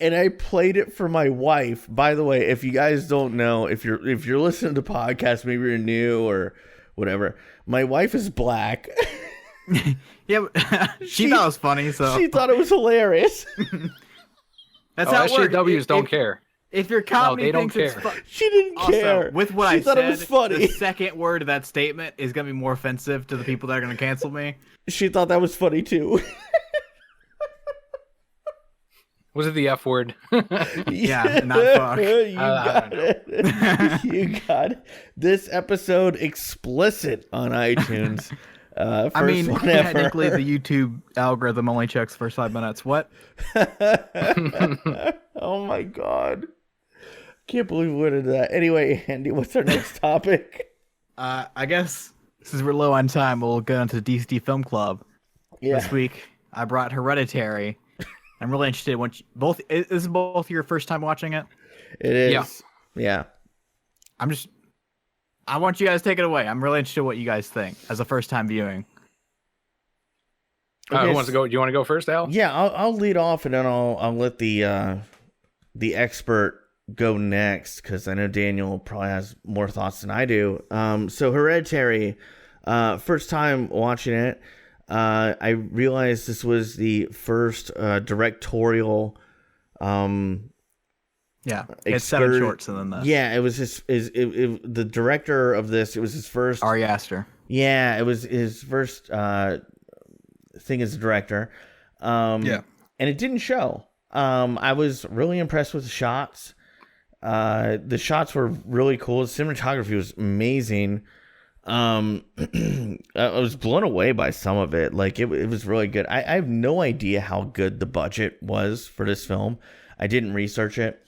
and I played it for my wife. By the way, if you guys don't know, if you're listening to podcasts, maybe you're new or whatever, my wife is black. Yeah, but she thought it was funny, so She thought it was hilarious. that's how it works. SJWs don't care. If your comedy they don't thinks it's care. fun, She didn't care. also, with what She I thought said, it was funny. the second word of that statement is gonna be more offensive to the people that are gonna cancel me. She thought that was funny too. Was it the F word? Yeah, not fuck. You got it. You got it. This episode explicit on iTunes. I mean, first one ever. technically, the YouTube algorithm only checks the first 5 minutes. What? Oh my god. Can't believe we went into that. Anyway, Andy, what's our next topic? I guess since we're low on time, we'll go into DCD Film Club. Yeah. This week, I brought Hereditary. I'm really interested. Is this both your first time watching it? It is. Yeah. I want you guys to take it away. I'm really interested in what you guys think as a first time viewing. Who wants to go? Do you want to go first, Al? Yeah, I'll lead off and then I'll let the expert go next because I know Daniel probably has more thoughts than I do. So Hereditary, first time watching it, I realized this was the first directorial. Yeah, it's 7 shorts and then this. Yeah, it was the director of this. It was his first. Ari Aster. Yeah, it was his first thing as a director. Yeah, and it didn't show. I was really impressed with the shots. The shots were really cool. The cinematography was amazing. I was blown away by some of it. Like it was really good. I have no idea how good the budget was for this film. I didn't research it.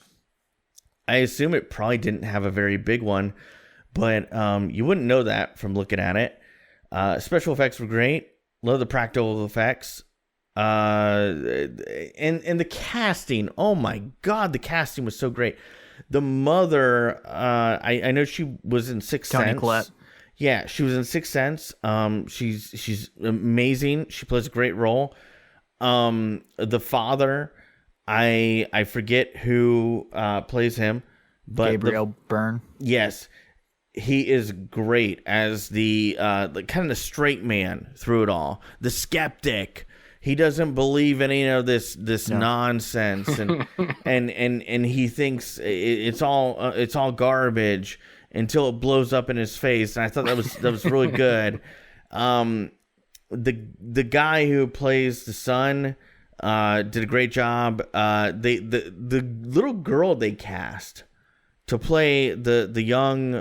I assume it probably didn't have a very big one, but you wouldn't know that from looking at it. Special effects were great. Love the practical effects. And the casting. Oh my God, the casting was so great. The mother, I know she was in Sixth Toni Sense. Collette. Yeah, she was in Sixth Sense. She's amazing. She plays a great role. The father, I forget who plays him, but Gabriel Byrne. Yes, he is great as the kind of the straight man through it all, the skeptic. He doesn't believe in any of this nonsense, and and he thinks it's all garbage until it blows up in his face. And I thought that was really good. The guy who plays the son did a great job. The little girl they cast to play the young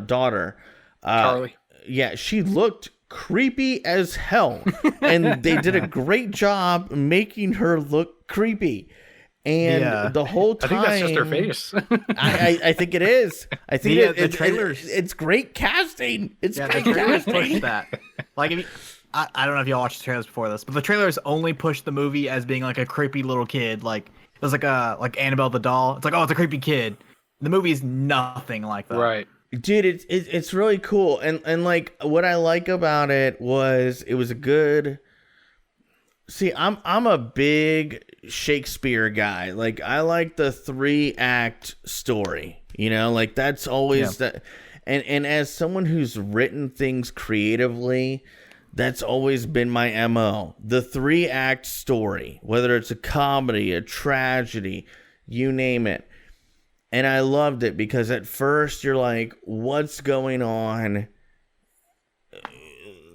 daughter, Charlie. Yeah, she looked creepy as hell, and they did a great job making her look creepy. And the whole time, I think that's just her face. I think it is. I think the trailers. It's great casting. It's great the trailers casting. push that. Like, I don't know if y'all watched the trailers before this, but the trailers only pushed the movie as being like a creepy little kid. Like it was like Annabelle the doll. It's like, oh, it's a creepy kid. The movie's nothing like that. Right. Dude, it's really cool, and like what I like about it was a good. See, I'm a big Shakespeare guy. Like I like the 3-act story. You know, like that's always that. And as someone who's written things creatively, that's always been my MO. The 3-act story, whether it's a comedy, a tragedy, you name it. And I loved it because at first you're like, what's going on?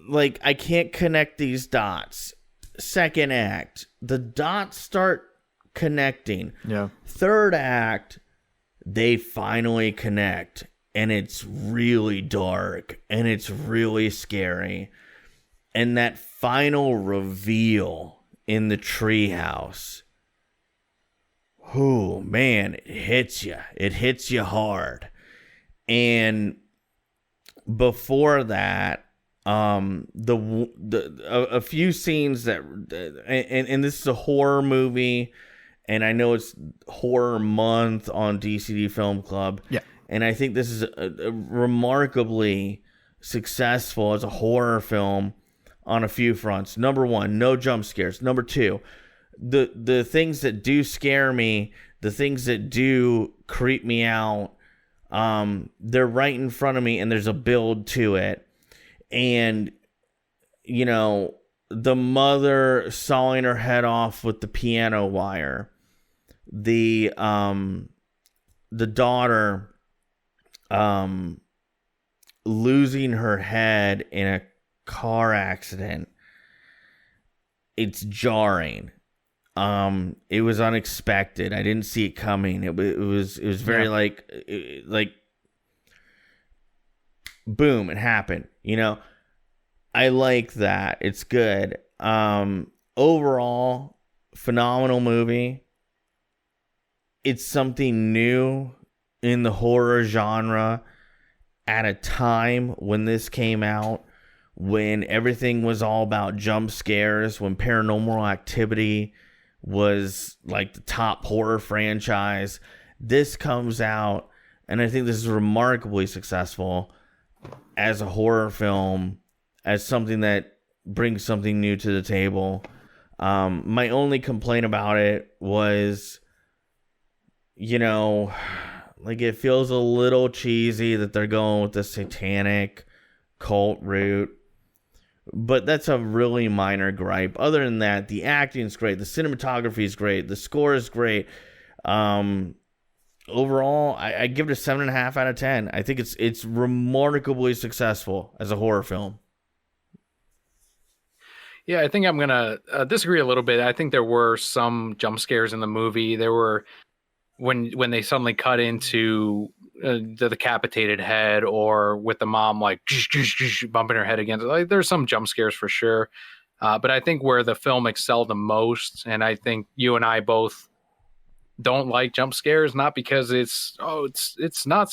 Like, I can't connect these dots. Second act, the dots start connecting. Yeah. Third act, they finally connect. And it's really dark. And it's really scary. And that final reveal in the treehouse. Oh man, it hits you. It hits you hard. And before that, a few scenes that, and this is a horror movie, and I know it's horror month on DCD Film Club. Yeah. And I think this is a remarkably successful as a horror film on a few fronts. Number one, no jump scares. Number two, the things that do scare me, the things that do creep me out, they're right in front of me and there's a build to it. And, you know, the mother sawing her head off with the piano wire, the daughter losing her head in a car accident. It's jarring. It was unexpected. I didn't see it coming. It was very like boom, it happened. I like that. It's good. Overall, phenomenal movie. It's something new in the horror genre at a time when this came out, when everything was all about jump scares, when Paranormal Activity was like the top horror franchise. This comes out, and I think this is remarkably successful as a horror film, as something that brings something new to the table. My only complaint about it was, like, it feels a little cheesy that they're going with the satanic cult route. But that's a really minor gripe. Other than that, the acting's great. The cinematography is great. The score is great. Overall, I give it a 7.5 out of 10. I think it's remarkably successful as a horror film. Yeah, I think I'm gonna disagree a little bit. I think there were some jump scares in the movie. There were when they suddenly cut into the decapitated head, or with the mom like bumping her head against it. Like, there's some jump scares for sure. But I think where the film excelled the most, and I think you and I both don't like jump scares, not because it's not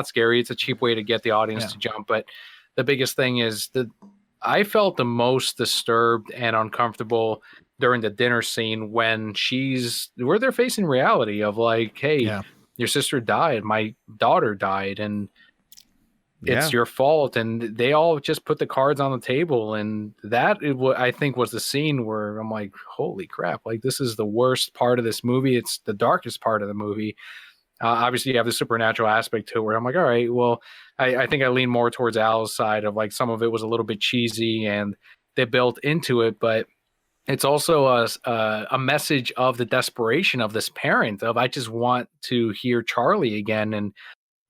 scary. It's a cheap way to get the audience to jump. But the biggest thing is that I felt the most disturbed and uncomfortable during the dinner scene when where they're facing reality of like, hey, your sister died, my daughter died, and it's your fault. And they all just put the cards on the table. And that I think was the scene where I'm like, holy crap, like, this is the worst part of this movie. It's the darkest part of the movie. Obviously you have the supernatural aspect to it where I'm like, all right, well, I think I lean more towards Al's side of like, some of it was a little bit cheesy and they built into it, but it's also a message of the desperation of this parent of, I just want to hear Charlie again.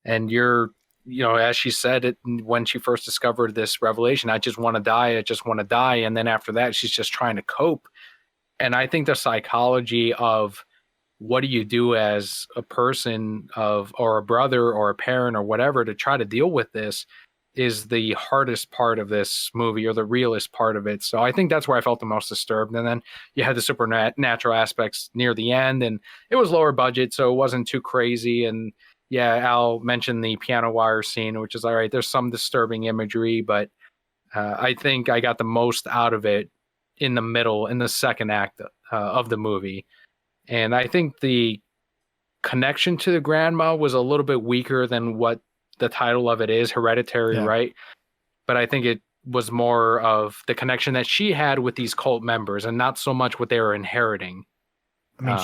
And you're, as she said it when she first discovered this revelation, I just want to die. I just want to die. And then after that, she's just trying to cope. And I think the psychology of what do you do as a person or a brother or a parent or whatever to try to deal with this is the hardest part of this movie, or the realest part of it. So I think that's where I felt the most disturbed. And then you had the supernatural aspects near the end, and it was lower budget, so it wasn't too crazy. And yeah, Al mentioned the piano wire scene, which is all right. There's some disturbing imagery, but I think I got the most out of it in the second act of the movie. And I think the connection to the grandma was a little bit weaker than what the title of it is, Hereditary, right? But I think it was more of the connection that she had with these cult members and not so much what they were inheriting. I mean,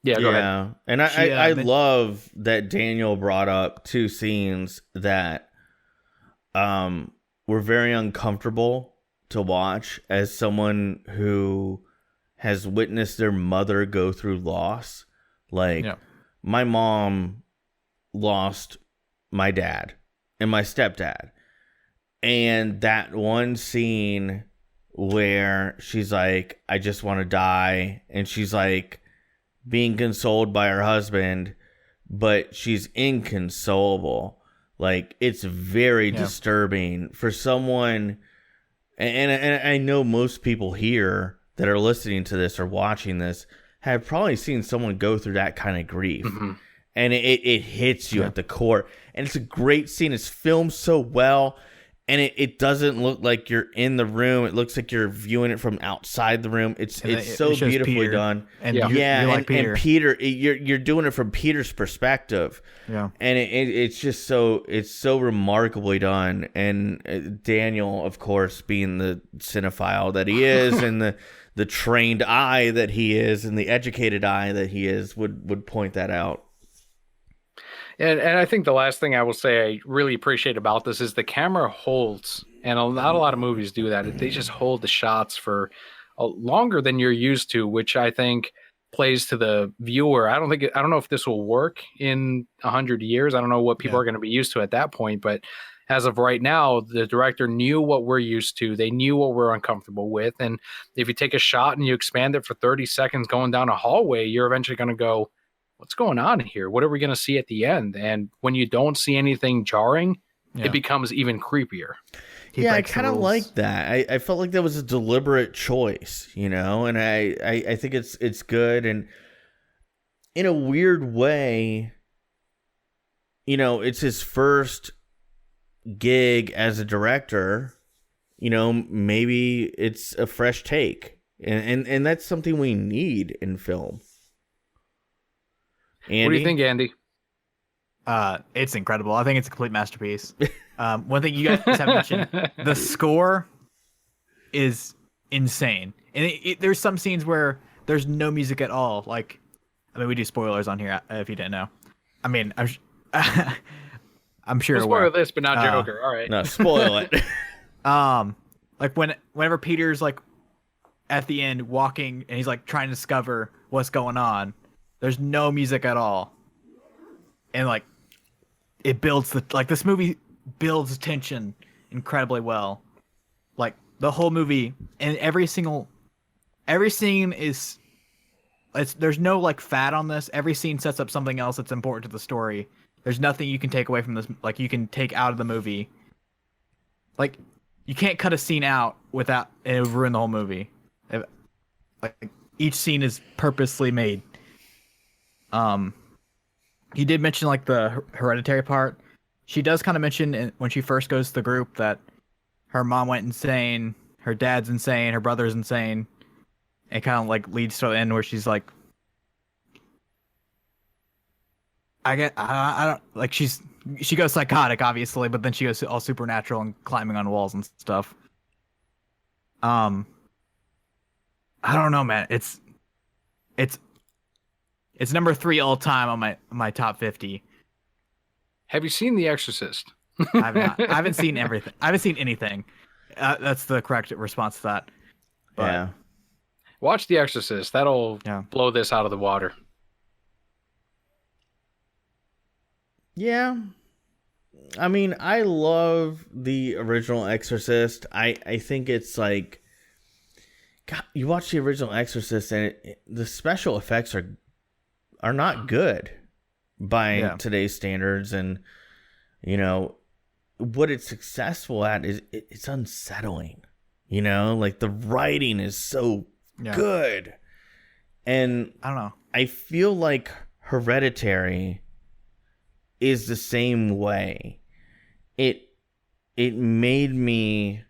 go ahead. And I love that Daniel brought up two scenes that were very uncomfortable to watch as someone who has witnessed their mother go through loss. Like, my mom lost my dad and my stepdad, and that one scene where she's like, I just want to die, and she's like being consoled by her husband, but she's inconsolable. Like, it's very disturbing for someone, and I know most people here that are listening to this or watching this have probably seen someone go through that kind of grief. Mm-hmm. And it hits you at the core. And it's a great scene. It's filmed so well. And it doesn't look like you're in the room. It looks like you're viewing it from outside the room. It's so beautifully Peter, done. And Peter. Peter, you're doing it from Peter's perspective. Yeah. And it's just so remarkably done. And Daniel, of course, being the cinephile that he is, and the trained eye that he is, and the educated eye that he is, would point that out. And I think the last thing I will say I really appreciate about this is the camera holds And not a lot of movies do that. They just hold the shots for longer than you're used to, which I think plays to the viewer. I don't know if this will work in 100 years. I don't know what people are going to be used to at that point, but as of right now, the director knew what we're used to. They knew what we're uncomfortable with. And if you take a shot and you expand it for 30 seconds going down a hallway, you're eventually going to go, what's going on here? What are we going to see at the end? And when you don't see anything jarring, it becomes even creepier. I kind of like that. I felt like that was a deliberate choice, and I think it's good. And in a weird way, it's his first gig as a director. Maybe it's a fresh take, and that's something we need in film. Andy? What do you think, Andy? It's incredible. I think it's a complete masterpiece. One thing you guys haven't mentioned, the score is insane. And there's some scenes where there's no music at all. Like, we do spoilers on here if you didn't know. I'm sure. We'll spoil this, but not Joker. All right. No, spoil it. Like whenever Peter's like at the end walking and he's like trying to discover what's going on, there's no music at all. And like, it builds this movie builds tension incredibly well. Like the whole movie and every scene there's no like fat on this. Every scene sets up something else that's important to the story. There's nothing you can take away from this, like you can take out of the movie. Like you can't cut a scene out without it would ruin the whole movie. Like each scene is purposely made. You did mention like the Hereditary part. She does kind of mention when she first goes to the group that her mom went insane, her dad's insane, her brother's insane. It kind of like leads to the end where she's like, I don't like she goes psychotic obviously, but then she goes all supernatural and climbing on walls and stuff. I don't know, man. It's number 3 all time on my top 50. Have you seen The Exorcist? I've not. I haven't seen everything. I haven't seen anything. That's the correct response to that. But, yeah. Watch The Exorcist. That'll blow this out of the water. Yeah. I love the original Exorcist. I think it's like, God, you watch the original Exorcist and the special effects are not good by today's standards, and what it's successful at is it's unsettling. Like the writing is so good, and I don't know. I feel like Hereditary is the same way. It made me,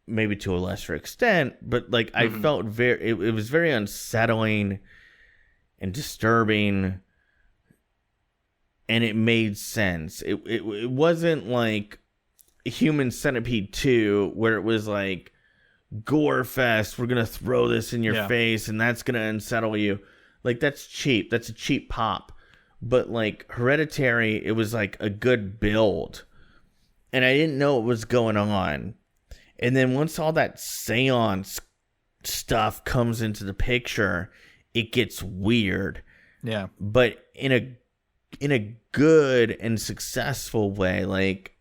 maybe to a lesser extent, but like I felt it was very unsettling and disturbing, and it made sense. It wasn't like Human Centipede 2 where it was like gore fest, we're gonna throw this in your face and that's gonna unsettle you. Like that's cheap. That's a cheap pop. But like Hereditary, it was like a good build, and I didn't know what was going on. And then once all that seance stuff comes into the picture, it gets weird. Yeah. But in a good and successful way. Like,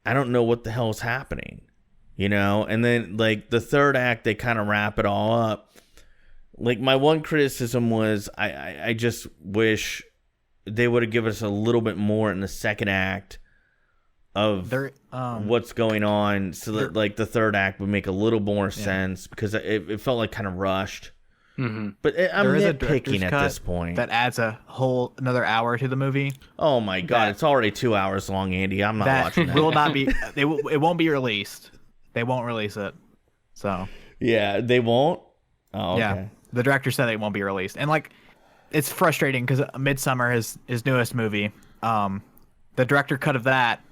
I don't know what the hell is happening, And then like the third act, they kind of wrap it all up. Like my one criticism was I just wish they would have given us a little bit more in the second act of what's going on, so that like the third act would make a little more sense, because it felt like kind of rushed. Mm-hmm. But I'm nitpicking at this point. That adds another hour to the movie. Oh my god, it's already 2 hours long, Andy. I'm not watching that. Will not be. It won't be released. They won't release it. So yeah, they won't. Oh, okay. Yeah, the director said it won't be released, and like, it's frustrating because Midsummer, his newest movie, the director cut of that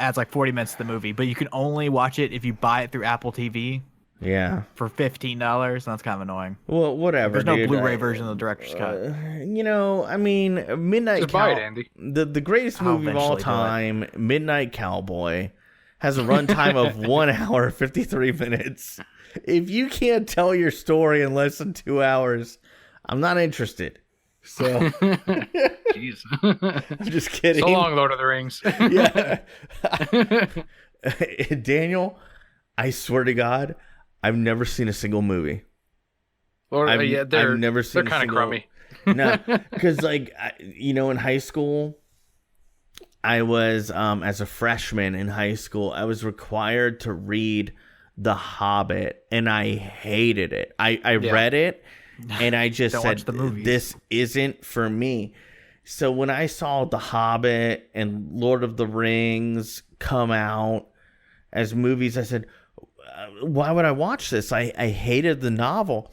adds like 40 minutes to the movie, but you can only watch it if you buy it through Apple TV. Yeah. For $15, and that's kind of annoying. Well, whatever. There's no Blu-ray version of the director's cut. Midnight Just buy it, Andy. The greatest movie of all time, Midnight Cowboy. has a runtime of 1 hour 53 minutes. If you can't tell your story in less than 2 hours, I'm not interested. So, Jeez. I'm just kidding. So long, Lord of the Rings. Yeah. Daniel, I swear to God, I've never seen a single movie. I've never seen. They're kind of crummy. No, because like in high school, I was as a freshman in high school, I was required to read The Hobbit, and I hated it. I read it, and I just said, "This isn't for me." So when I saw The Hobbit and Lord of the Rings come out as movies, I said, "Why would I watch this? I hated the novel."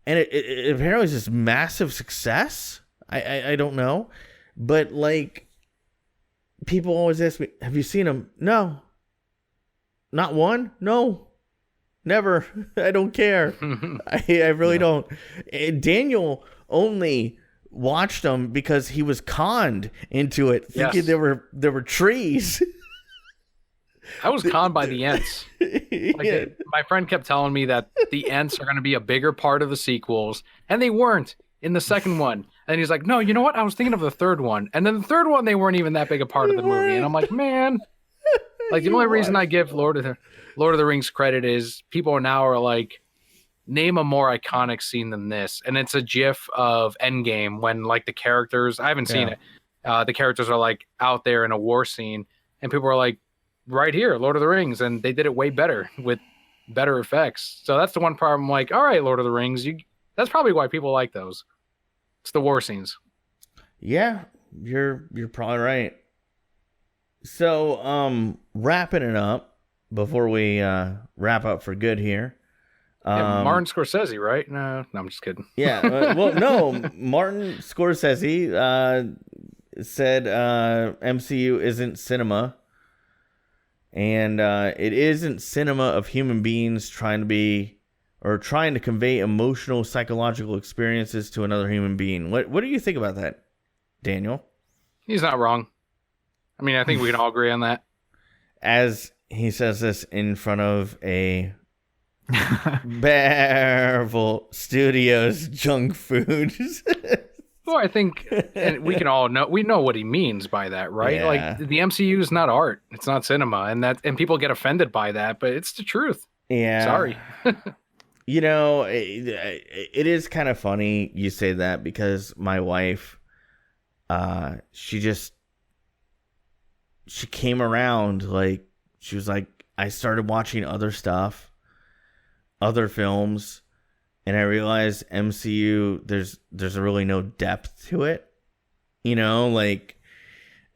And it apparently was this massive success. I don't know. But, like, people always ask me, have you seen them? No. Not one? No. Never. I don't care. I really don't. And Daniel only watched them because he was conned into it, thinking there were trees. I was conned by the Ents. My friend kept telling me that the Ents are going to be a bigger part of the sequels, and they weren't in the second one. And he's like, no, you know what? I was thinking of the third one. And then the third one, they weren't even that big a part of the movie. And I'm like, man, like the only reason I give Lord of the Rings credit is people now are like, name a more iconic scene than this. And it's a gif of Endgame when like the characters, I haven't seen it. The characters are like out there in a war scene, and people are like, right here, Lord of the Rings, and they did it way better with better effects. So that's the one part I'm like, all right, Lord of the Rings, that's probably why people like those. It's the war scenes. Yeah, you're probably right. So, wrapping it up before we wrap up for good here. Martin Scorsese, right? No, I'm just kidding. Yeah, well, no, Martin Scorsese said MCU isn't cinema. And it isn't cinema of human beings trying to convey emotional, psychological experiences to another human being. What do you think about that, Daniel? He's not wrong. I mean, I think we can all agree on that. As he says this in front of a Marvel Studios junk food. Well, I think and we can all know what he means by that, right? Yeah. Like the MCU is not art; it's not cinema, and people get offended by that, but it's the truth. Yeah. Sorry. It is kind of funny you say that, because my wife, she came around, like she was like, I started watching other stuff, other films. And I realized MCU, there's really no depth to it, like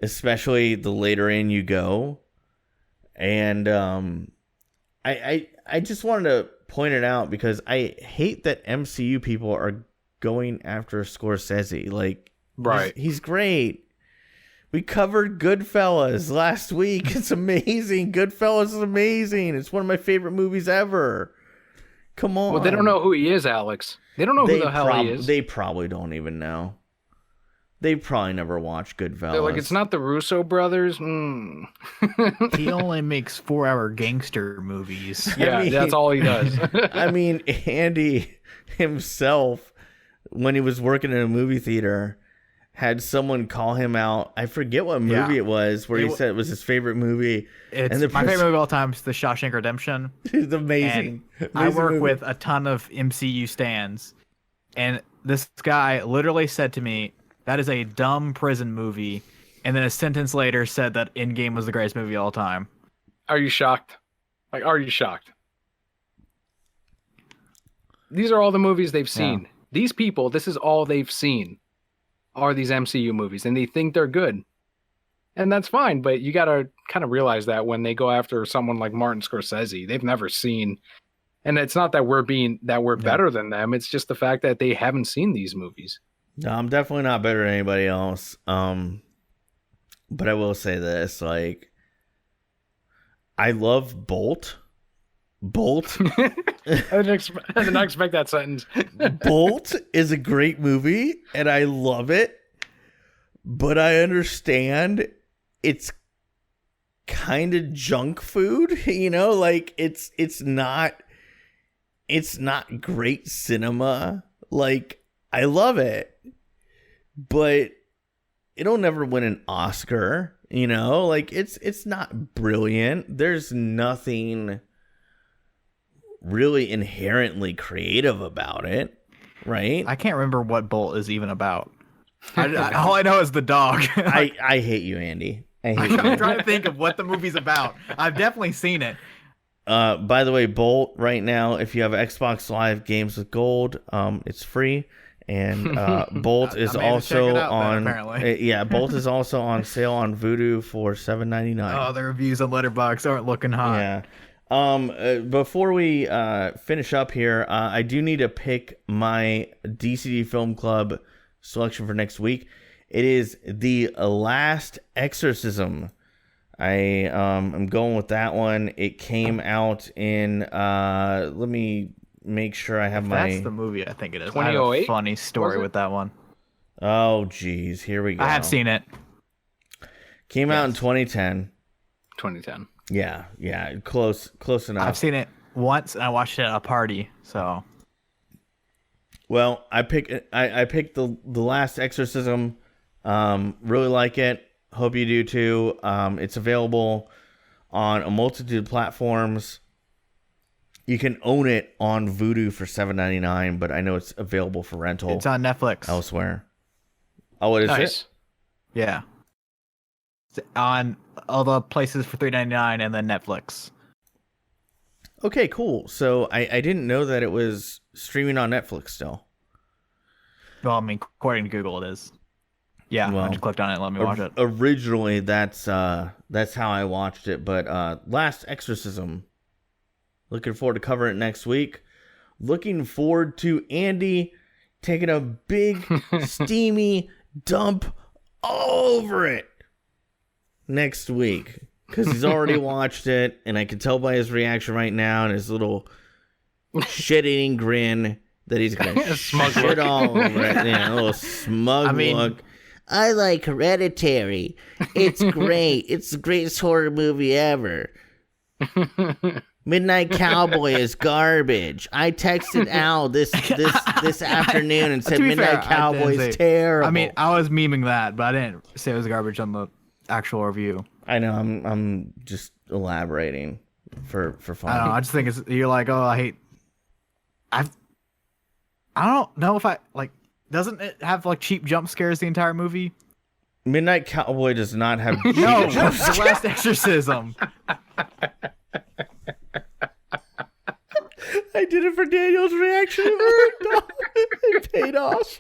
especially the later in you go. And I just wanted to point it out because I hate that MCU people are going after Scorsese. Like, right? He's great. We covered Goodfellas last week. It's amazing. Goodfellas is amazing. It's one of my favorite movies ever. Come on. Well, they don't know who he is, Alex. They don't know who the hell he is. They probably don't even know. They probably never watched Goodfellas. They're like, it's not the Russo brothers. He only makes 4-hour gangster movies. Yeah, that's all he does. I mean, Andy himself, when he was working in a movie theater, had someone call him out. I forget what movie it was, where he said it was his favorite movie. It's my favorite movie of all time is The Shawshank Redemption. It's amazing. I work with a ton of MCU stans, and this guy literally said to me, that is a dumb prison movie, and then a sentence later said that Endgame was the greatest movie of all time. Are you shocked? Like, are you shocked? These are all the movies they've seen. Yeah. These people, this is all they've seen. Are these MCU movies, and they think they're good, and that's fine, but you gotta kind of realize that when they go after someone like Martin Scorsese, they've never seen, and it's not that we're better than them, it's just the fact that they haven't seen these movies. No, I'm definitely not better than anybody else, but I will say this, like, I love Bolt. I did not expect that sentence. Bolt is a great movie, and I love it. But I understand it's kind of junk food, you know, like it's not great cinema. Like, I love it, but it'll never win an Oscar, you know, like it's not brilliant. There's nothing really inherently creative about it, right? I can't remember what Bolt is even about. All I know is the dog. I hate you, Andy. I hate I'm you. trying to think of what the movie's about. I've definitely seen it. By the way, Bolt right now, if you have Xbox Live Games with Gold, it's free. And Bolt is also on. Bolt is also on sale on Vudu for $7.99. Oh, the reviews on Letterboxd aren't looking hot. Yeah. Before we finish up here, I do need to pick my DCD Film Club selection for next week. It is The Last Exorcism. I am going with that one. It came out in let me make sure I have That's the movie. I think it is. 2008? I have a funny story with that one. Oh geez, here we go. I have seen it. Came out in 2010. 2010. Yeah, close enough. I've seen it once, and I watched it at a party. So, well, I picked the Last Exorcism. Really like it. Hope you do too. It's available on a multitude of platforms. You can own it on Vudu for $7.99, but I know it's available for rental. it's on Netflix. Elsewhere. Oh, what is it? Yeah. It's on all the places for $3.99 and then Netflix. Okay, cool. So I didn't know that it was streaming on Netflix still. Well, I mean, according to Google, it is. Yeah, Well, I just clicked on it and let me watch it. Originally, that's how I watched it. But Last Exorcism. Looking forward to covering it next week. Looking forward to Andy taking a big, steamy dump all over it next week. Because he's already watched it, and I can tell by his reaction right now and his little shit-eating grin that he's going to shit all over it. Yeah, a little smug look. I like Hereditary. It's great. It's the greatest horror movie ever. Midnight Cowboy is garbage. I texted Al this afternoon and said Midnight Cowboy is terrible. I mean, I was memeing that, but I didn't say it was garbage on the actual review. I know. I'm just elaborating for fun. I don't know. I just think you're like, oh, I don't know if I like. Doesn't it have like cheap jump scares the entire movie? Midnight Cowboy does not have cheap No, jump The Last Exorcism. I did it for Daniel's reaction. It paid off.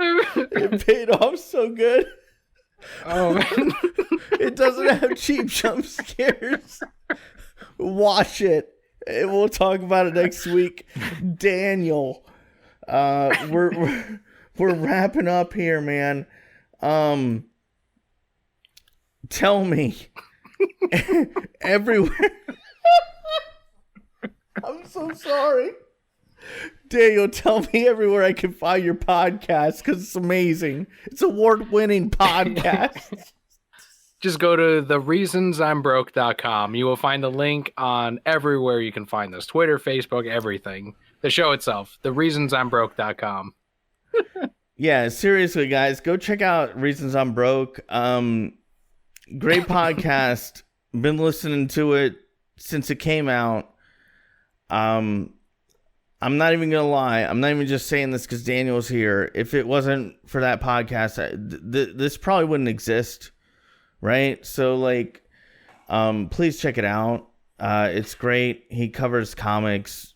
It paid off so good. Oh, man. It doesn't have cheap jump scares. Watch it. And we'll talk about it next week. Daniel, we're wrapping up here, man. Tell me everywhere. I'm so sorry. Daniel, tell me everywhere I can find your podcast because it's amazing. It's award-winning podcast. Just go to thereasonsimbroke.com. You will find the link on everywhere you can find this. Twitter, Facebook, everything. The show itself, thereasonsimbroke.com. Yeah, seriously, guys, go check out Reasons I'm Broke. Great podcast. Been listening to it since it came out. I'm not even gonna lie. I'm not even just saying this because Daniel's here. If it wasn't for that podcast, this probably wouldn't exist, right? So, like, please check it out. It's great. He covers comics,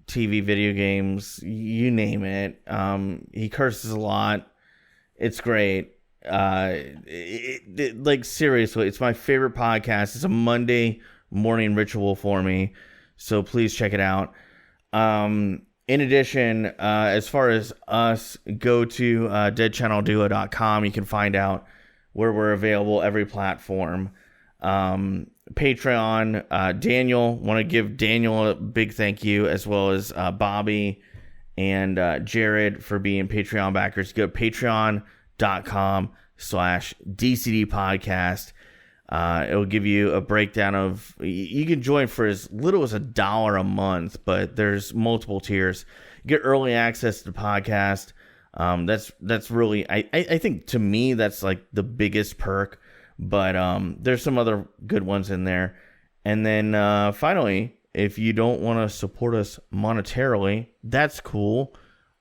TV, video games, you name it. He curses a lot. It's great. Like, seriously, it's my favorite podcast. It's a Monday morning ritual for me. So please check it out. In addition, as far as us, go to deadchannelduo.com. You can find out where we're available, every platform. Patreon, Daniel, want to give Daniel a big thank you, as well as Bobby and Jared for being Patreon backers. Go to patreon.com/DCD patreon.com/DCD podcast. It'll give you a breakdown of, you can join for as little as $1 a month, but there's multiple tiers. You get early access to the podcast. That's really, I think to me, that's like the biggest perk, but there's some other good ones in there. And then finally, if you don't want to support us monetarily, that's cool.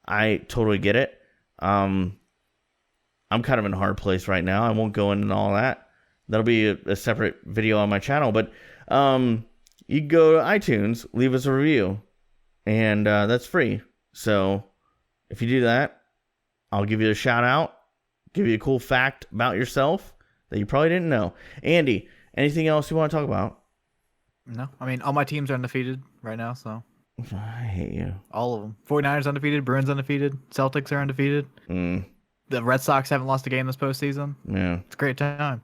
I totally get it. I'm kind of in a hard place right now. I won't go into all that. That'll be a separate video on my channel. But you can go to iTunes, leave us a review, and that's free. So if you do that, I'll give you a shout out, give you a cool fact about yourself that you probably didn't know. Andy, anything else you want to talk about? No, I mean, all my teams are undefeated right now, so. I hate you. All of them. 49ers undefeated, Bruins undefeated, Celtics are undefeated. The Red Sox haven't lost a game this postseason. Yeah. It's a great time.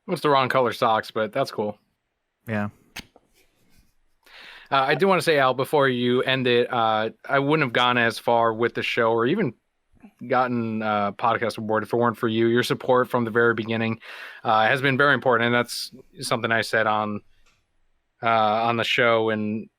It's the wrong color socks, but that's cool. Yeah. I do want to say, Al, before you end it, I wouldn't have gone as far with the show or even gotten podcast award if it weren't for you. Your support from the very beginning has been very important, and that's something I said on the show, and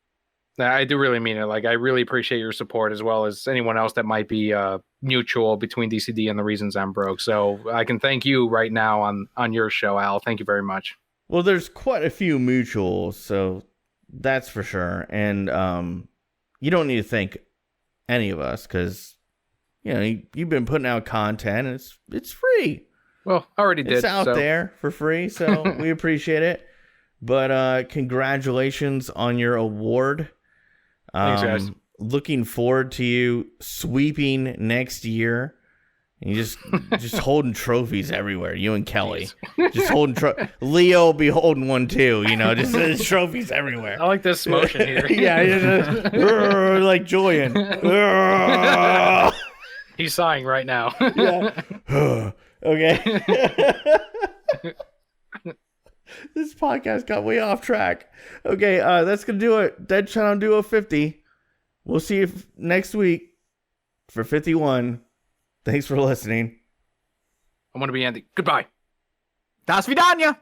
I do really mean it. Like, I really appreciate your support, as well as anyone else that might be mutual between DCD and the reasons I'm broke. So I can thank you right now on your show, Al. Thank you very much. Well, there's quite a few mutuals, so that's for sure. And you don't need to thank any of us, because you've been putting out content, and it's free. Well, I already did. It's out there for free, so we appreciate it. But congratulations on your award. Thanks, guys. Looking forward to you sweeping next year. And you just holding trophies everywhere. You and Kelly just holding Leo will be holding one too. Just trophies everywhere. I like this motion here. Yeah, like Julian. He's sighing right now. Yeah. Okay. This podcast got way off track. Okay, that's going to do it. Dead Channel Duo 50. We'll see you next week for 51. Thanks for listening. I'm going to be Andy. Goodbye. Das Vidania!